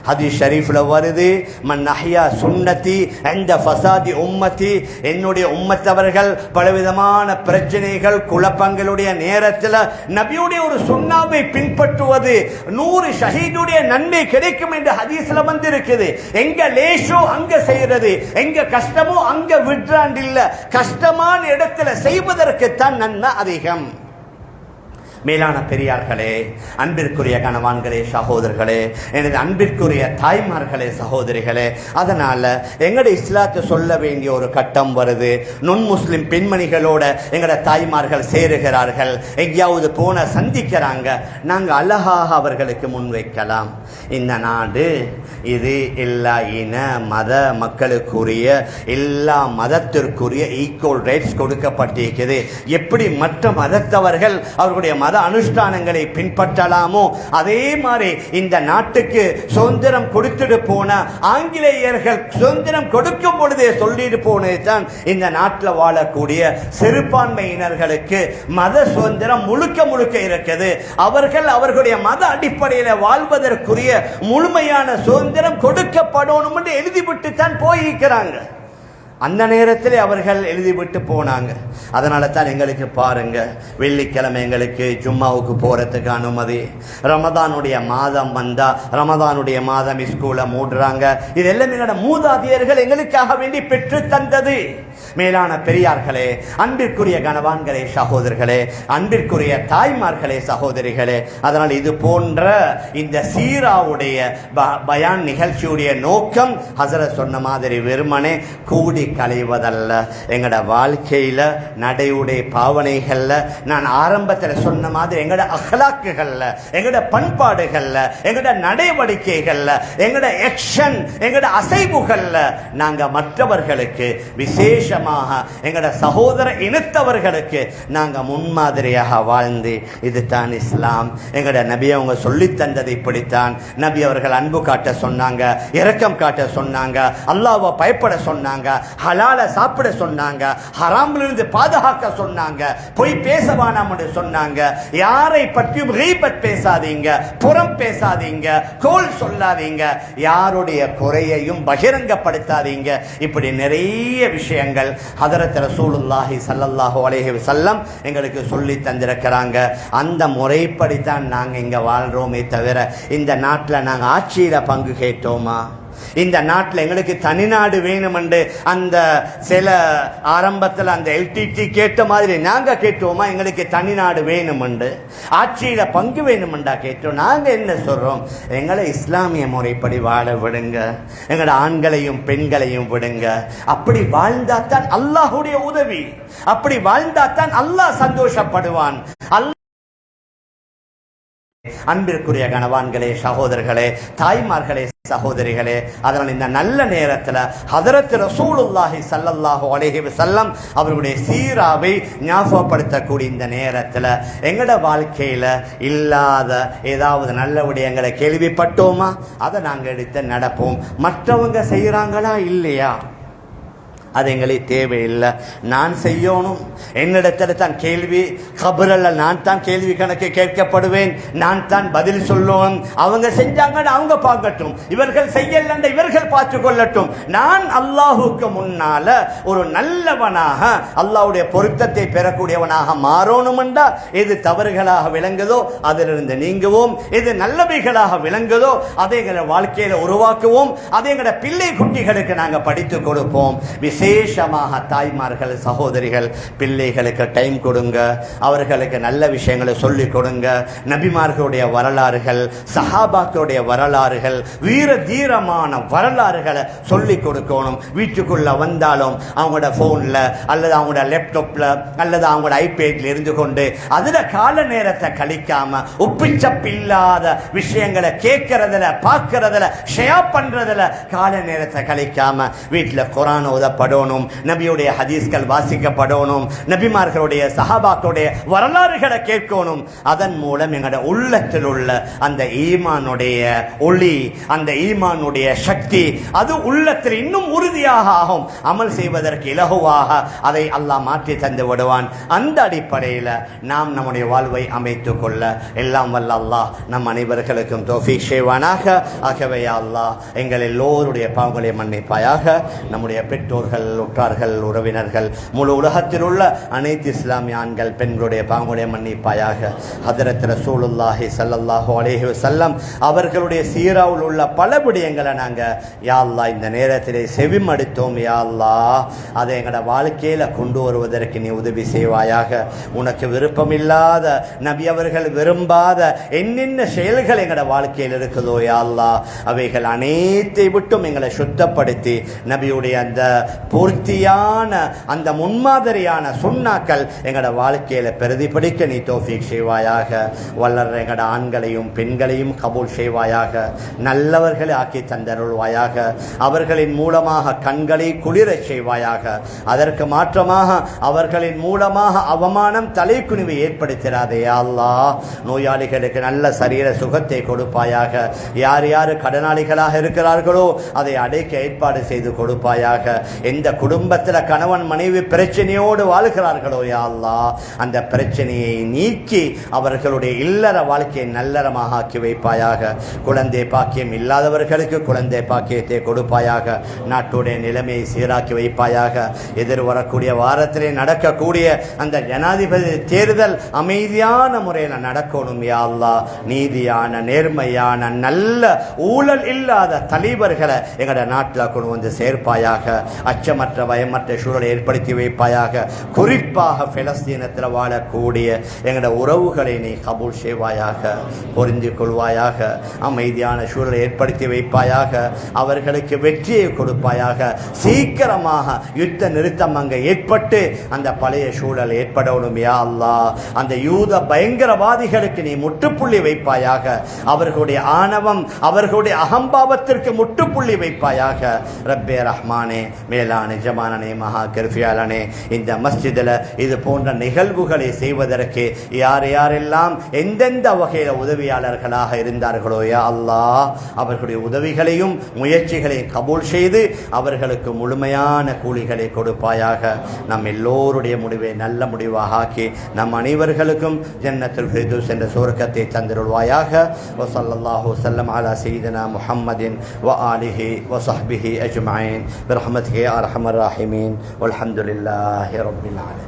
ஹதீஸ் ஷரீஃப்ல வருது, மன் அஹ்யா சுன்னதி இந்த ஃபசாதி உம்மதி, என்னுடைய உம்மத்தவர்கள் பலவிதமான பிரச்சனைகள் குழப்பங்களுடைய நேரத்தில் நபியுடைய ஒரு சுன்னாவை பின்பற்றுவது 100 ஷஹீதுடைய நன்மை கிடைக்கும் என்று ஹதீஸ்ல வந்து இருக்குது. எங்க லேஷோ அங்க செய்யறது, எங்க கஷ்டமோ அங்க விட்றாண்டு இல்ல, கஷ்டமான இடத்துல செய்வதற்கு தான் நன்மை அதிகம். மேலான பெரியார்களே, அன்பிற்குரிய கணவான்களே, சகோதரர்களே, எனது அன்பிற்குரிய தாய்மார்களே, சகோதரிகளே, அதனால எங்களுடைய இஸ்லாத்தை சொல்ல வேண்டிய ஒரு கட்டம் வருது. நுண் முஸ்லிம் பெண்மணிகளோட எங்களோட தாய்மார்கள் சேருகிறார்கள், எங்கேயாவது போன சந்திக்கிறாங்க. நாங்கள் அழகாக அவர்களுக்கு முன்வைக்கலாம், இந்த நாடு இது எல்லா இன மத மக்களுக்குரிய எல்லா மதத்திற்குரிய ஈக்குவல் ரைட்ஸ் கொடுக்கப்பட்டிருக்கிறது. எப்படி மற்ற மதத்தவர்கள் அவர்களுடைய மத அனுஷ்டானங்களை பின்பற்றலாமோ அதே மாதிரி இந்த நாட்டுக்கு சுதந்திரம் கொடுத்துட்டு போன ஆங்கிலேயர்கள் சுதந்திரம் கொடுக்கும் பொழுதே சொல்லிட்டு போனதுதான் இந்த நாட்டில் வாழக்கூடிய சிறுபான்மையினர்களுக்கு மத சுதந்திரம் முழுக்க முழுக்க இருக்குது. அவர்கள் அவர்களுடைய மத அடிப்படையில் வாழ்வதற்குரிய முழுமையான சுதந்திரம் கொடுக்கப்படணும் என்று எழுதிவிட்டு தான் போயிருக்கிறாங்க. அந்த நேரத்தில் அவர்கள் எழுதிவிட்டு போனாங்க. அதனால தான் எங்களுக்கு பாருங்க, வெள்ளிக்கிழமை எங்களுக்கு ஜும்மாவுக்கு போகிறதுக்கு அனுமதி. ரமதானுடைய மாதம் வந்தா ரமதானுடைய மாதம் ஸ்கூலை மூடுறாங்க. இது எல்லாம் எங்களோட மூதாதையர்கள் எங்களுக்காக வேண்டி பெற்று தந்தது. மேலான பெரியார்களே, அன்பிற்குரிய கணவான்களே, சகோதரர்களே, அன்பிற்குரிய தாய்மார்களே, சகோதரிகளே, அதனால் இது போன்ற இந்த சீராவுடைய பயான் நிகழ்ச்சியுடைய நோக்கம் ஹஸரத் சொன்ன மாதிரி வெறுமனே கூடி களைவதல்ல. எங்களோட வாழ்க்கையில் நடையுடைய பாவனைகள்ல நான் ஆரம்பத்தில் சொன்ன மாதிரி எங்களோட அஹ்லாக்குகள்ல, எங்களோட பண்பாடுகள்ல, எங்களோட நடவடிக்கைகள்ல, எங்களோட ஆக்ஷன், எங்களோட அசைவுகள்ல நாங்கள் மற்றவர்களுக்கு விசேஷமாக எங்களோட சகோதர இனத்தவர்களுக்கு நாங்கள் முன்மாதிரியாக வாழ்ந்து இதுதான் இஸ்லாம். எங்களோட நபி அவங்க சொல்லி தந்தது இப்படித்தான். நபி அவர்கள் அன்பு காட்ட சொன்னாங்க, இரக்கம் காட்ட சொன்னாங்க, அல்லாஹ்வை பயப்பட சொன்னாங்க, ஹலால சாப்பிட சொன்னாங்க, ஹராமிலிருந்து பாதுகாக்க சொன்னாங்க, பொய் பேச வேணாம் என்று சொன்னாங்க, யாரை பற்றியும் கீபத் பேசாதீங்க, புறம் பேசாதீங்க, கோல் சொல்லாதீங்க, யாருடைய குறையையும் பகிரங்கப்படுத்தாதீங்க. இப்படி நிறைய விஷயங்கள் ஹதரத் ரசூலுல்லாஹி ஸல்லல்லாஹு அலைஹி வஸல்லம் எங்களுக்கு சொல்லி தந்திருக்கிறாங்க. அந்த முறைப்படித்தான் நாங்கள் இங்கே வாழ்றோமே தவிர இந்த நாட்டில் நாங்கள் ஆட்சியில் பங்கு கேட்டோமா? இந்த நாட்டில் எங்களுக்கு தனிநாடு வேணும் என்று அந்த சில ஆரம்பத்தில் அந்த எல்டிடி கேட்ட மாதிரி நாங்கள் கேட்டோமா? எங்களுக்கு தனிநாடு வேணும் என்று, ஆட்சியில பங்கு வேணும் என்றா கேட்டோம். நாங்கள் என்ன சொல்றோம்? எங்களை இஸ்லாமிய முறைப்படி வாழ விடுங்க, எங்களோட ஆண்களையும் பெண்களையும் விடுங்க. அப்படி வாழ்ந்தாத்தான் அல்லாஹ்வுடைய உதவி, அப்படி வாழ்ந்தாத்தான் அல்லாஹ் சந்தோஷப்படுவான். அன்பிற்குரிய கணவான்களே, சகோதரர்களே, தாய்மார்களே, சகோதரிகளே, அதனால் இந்த நல்ல நேரத்தில் ஹதரத் ரசூலுல்லாஹி ஸல்லல்லாஹு அலைஹி வஸல்லம் அவர்களுடைய சீராவை ஞாபகப்படுத்தக்கூடிய இந்த நேரத்தில் எங்களோட வாழ்க்கையில் இல்லாத ஏதாவது நல்ல விடயங்களை கேள்விப்பட்டோமா? அதை நாங்கள் எடுத்து நடப்போம். மற்றவங்க செய்கிறாங்களா இல்லையா அது எங்களுக்கு தேவையில்லை. நான் செய்யணும், என்னிடத்தில் தான் கேள்வி, கபரில் நான் தான் கேள்வி கணக்கு கேட்கப்படுவேன், நான் தான் பதில் சொல்லணும். அவங்க செஞ்சாங்கன்னு அவங்க பார்க்கட்டும், இவர்கள் செய்யலன்ற இவர்கள் பார்த்து கொள்ளட்டும். நான் அல்லாஹுக்கு முன்னால ஒரு நல்லவனாக அல்லாஹ்வுடைய பொருத்தத்தை பெறக்கூடியவனாக மாறணும்டா எது தவறுகளாக விளங்குதோ அதிலிருந்து நீங்குவோம், எது நல்லவைகளாக விளங்குதோ அதை எங்களை வாழ்க்கையில் உருவாக்குவோம், அதை எங்களோட பிள்ளை குட்டிகளுக்கு நாங்கள் படித்து கொடுப்போம். விசேஷமாக தாய்மார்கள், சகோதரிகள், பிள்ளைகளுக்கு டைம் கொடுங்க, அவர்களுக்கு நல்ல விஷயங்களை சொல்லிக் கொடுங்க. நபிமார்களுடைய வரலாறுகள், சஹாபாக்களுடைய வரலாறுகள், வீர தீரமான வரலாறுகளை சொல்லிக் கொடுக்கணும். வீட்டுக்குள்ள வந்தாலும் அவங்களோட போன்ல அல்லது அவங்களோட லேப்டாப்ல அல்லது அவங்களோட ஐபேட்ல இருந்து கொண்டு அதுல கால நேரத்தை கழிக்காம உப்பிச்சப்பு இல்லாத விஷயங்களை கேட்கறதுல, பார்க்கறதுல, ஷேர் பண்றதுல கால நேரத்தை கழிக்காம வீட்டில் குர்ஆன் ஓதப்படும், கேட்கப்படணும், நபியுடைய ஹதீஸ்கள் வாசிக்கப்படணும், நபிமார்களுடைய சஹாபாக்களுடைய வரலாறுகளை கேட்கணும். அதன் மூலம் எங்களோட உள்ளத்தில் உள்ள அந்த ஈமானுடைய ஒளி, அந்த ஈமானுடைய சக்தி அது உள்ளத்தில் இன்னும் உறுதியாக ஆகும். அமல் செய்வதற்கு இலகுவாக அதை அல்லாஹ் மாற்றி தந்து விடுவான். அந்த அடிப்படையில் நாம் நம்முடைய வாழ்வை அமைத்துக் கொள்ள எல்லாம் வல்ல அல்லாஹ் நம் அனைவர்களுக்கும் தௌஃபீக் செய்வானாக. ஆகவே அல்லாஹ் எங்கள் எல்லோருடைய பாவங்களை மன்னிப்பாயாக. நம்முடைய பெற்றோர்கள், உற்றார்கள், உறவினர்கள், முழு உலகத்தில் உள்ள அனைத்து இஸ்லாமிய ஆண்கள் பெண்களுடைய பாவங்களை மன்னிப்பாயாக. ஹதரத் ரசூலுல்லாஹி ஸல்லல்லாஹு அலைஹி வஸல்லம் அவர்களுடைய சீராவில் உள்ள பல விடயங்களை நாங்கள் யா அல்லாஹ் இந்த நேரத்திலே செவிமடுத்தோம். யா அல்லாஹ் அதை எங்களோட வாழ்க்கையில் கொண்டு வருவதற்கு நீ உதவி செய்வாயாக. உனக்கு விருப்பமில்லாத, நபி அவர்கள் விரும்பாத என்னென்ன செயல்கள் எங்களோட வாழ்க்கையில் இருக்குதோ யா அல்லாஹ் அவைகள் அனைத்தை விட்டும் எங்களை சுத்தப்படுத்தி நபியுடைய அந்த பூர்த்தியான அந்த முன்மாதிரியான சுன்னாக்கள் எங்களோட வாழ்க்கையில் பிரதிபலிக்க நீ தௌஃபீக் செய்வாயாக. வளர்ற எங்களோட ஆண்களையும் பெண்களையும் கபூல் செய்வாயாக. நல்லவர்களை ஆக்கி தந்தருள்வாயாக. அவர்களின் மூலமாக கண்களை குளிர செய்வாயாக. அதற்கு மாற்றமாக அவர்களின் மூலமாக அவமானம், தலைக்குனிவை ஏற்படுத்திடாதே யா அல்லாஹ். நோயாளிகளுக்கு நல்ல சரீர சுகத்தை கொடுப்பாயாக. யார் யார் கடனாளிகளாக இருக்கிறார்களோ அதை அடைக்க ஏற்பாடு செய்து கொடுப்பாயாக. எந்த குடும்பத்தில் கணவன் மனைவி பிரச்சனையோடு வாழ்கிறார்களோ யா அல்லாஹ் அந்த பிரச்சனையை நீக்கி அவர்களுடைய இல்லற வாழ்க்கையை நல்லறமாக ஆக்கி வைப்பாயாக. குழந்தை பாக்கியம் இல்லாதவர்களுக்கு குழந்தை பாக்கியத்தை கொடுப்பாயாக. நாட்டுடைய நிலைமையை சீராக்கி வைப்பாயாக. எதிர்வரக்கூடிய வாரத்திலே நடக்கக்கூடிய அந்த ஜனாதிபதி தேர்தல் அமைதியான முறையில் நடக்கணும் யா அல்லாஹ். நீதியான, நேர்மையான, நல்ல ஊழல் இல்லாத தலைவர்களை எங்களோட நாட்டில் கொண்டு வந்து சேர்ப்பாயாக. அச்சமற்ற பயமற்ற சூழலை ஏற்படுத்தி வைப்பாயாக. குறிப்பாக பிலஸ்தீனத்தில் வாழக்கூடிய எங்களோட உறவுகளை நீ கபூல் செய்வாயாக, பொருந்தி கொள்வாயாக. அமைதியான சூழலை ஏற்படுத்தி வைப்பாயாக. அவர்களுக்கு வெற்றியை கொடுப்பாயாக. சீக்கிரமாக யுத்த நிறுத்தம் அங்கே ஏற்பட்டு அந்த பழைய சூழல் ஏற்படணும் யா அல்லாஹ். அந்த யூத பயங்கரவாதிகளுக்கு நீ முற்றுப்புள்ளி வைப்பாயாக. அவர்களுடைய ஆணவம், அவர்களுடைய அகம்பாவத்திற்கு முற்றுப்புள்ளி வைப்பாயாக. ரப்பே ரஹ்மானே, மேலான ஜமானனே, மகா கர்ஃபியாலனே, இந்த மஸ்ஜிதில் இது போன்ற நிகழ்வுகளை செய்வதற்கு யார் யாரெல்லாம் எந்தெந்த வகையில் உதவியாளர்களாக இருந்தார்களோ யா அல்லாஹ் அவர்களுடைய உதவிகளையும் முயற்சிகளையும் கபூல் செய்து அவர்களுக்கு முழுமையான கூலிகளை கொடுப்பாயாக. நம் எல்லோருடைய முடிவை நல்ல முடிவாக ஆக்கி நம் அனைவர்களுக்கும் ஜன்னத்துல் ஃபிர்தௌஸ் என்ற சுவர்க்கத்தை தந்திருள்வாயாக. வஸல்லல்லாஹு வஸல்லம் அலா சய்யிதினா முஹம்மதின் வ ஆலிஹி வ ஸஹ்பிஹி அஜ்மஈன் பிரஹ்மதிக யா அர்ஹமர் ராஹிமீன் வல்ஹம்துலில்லாஹி ரப்பில் ஆலமீன்.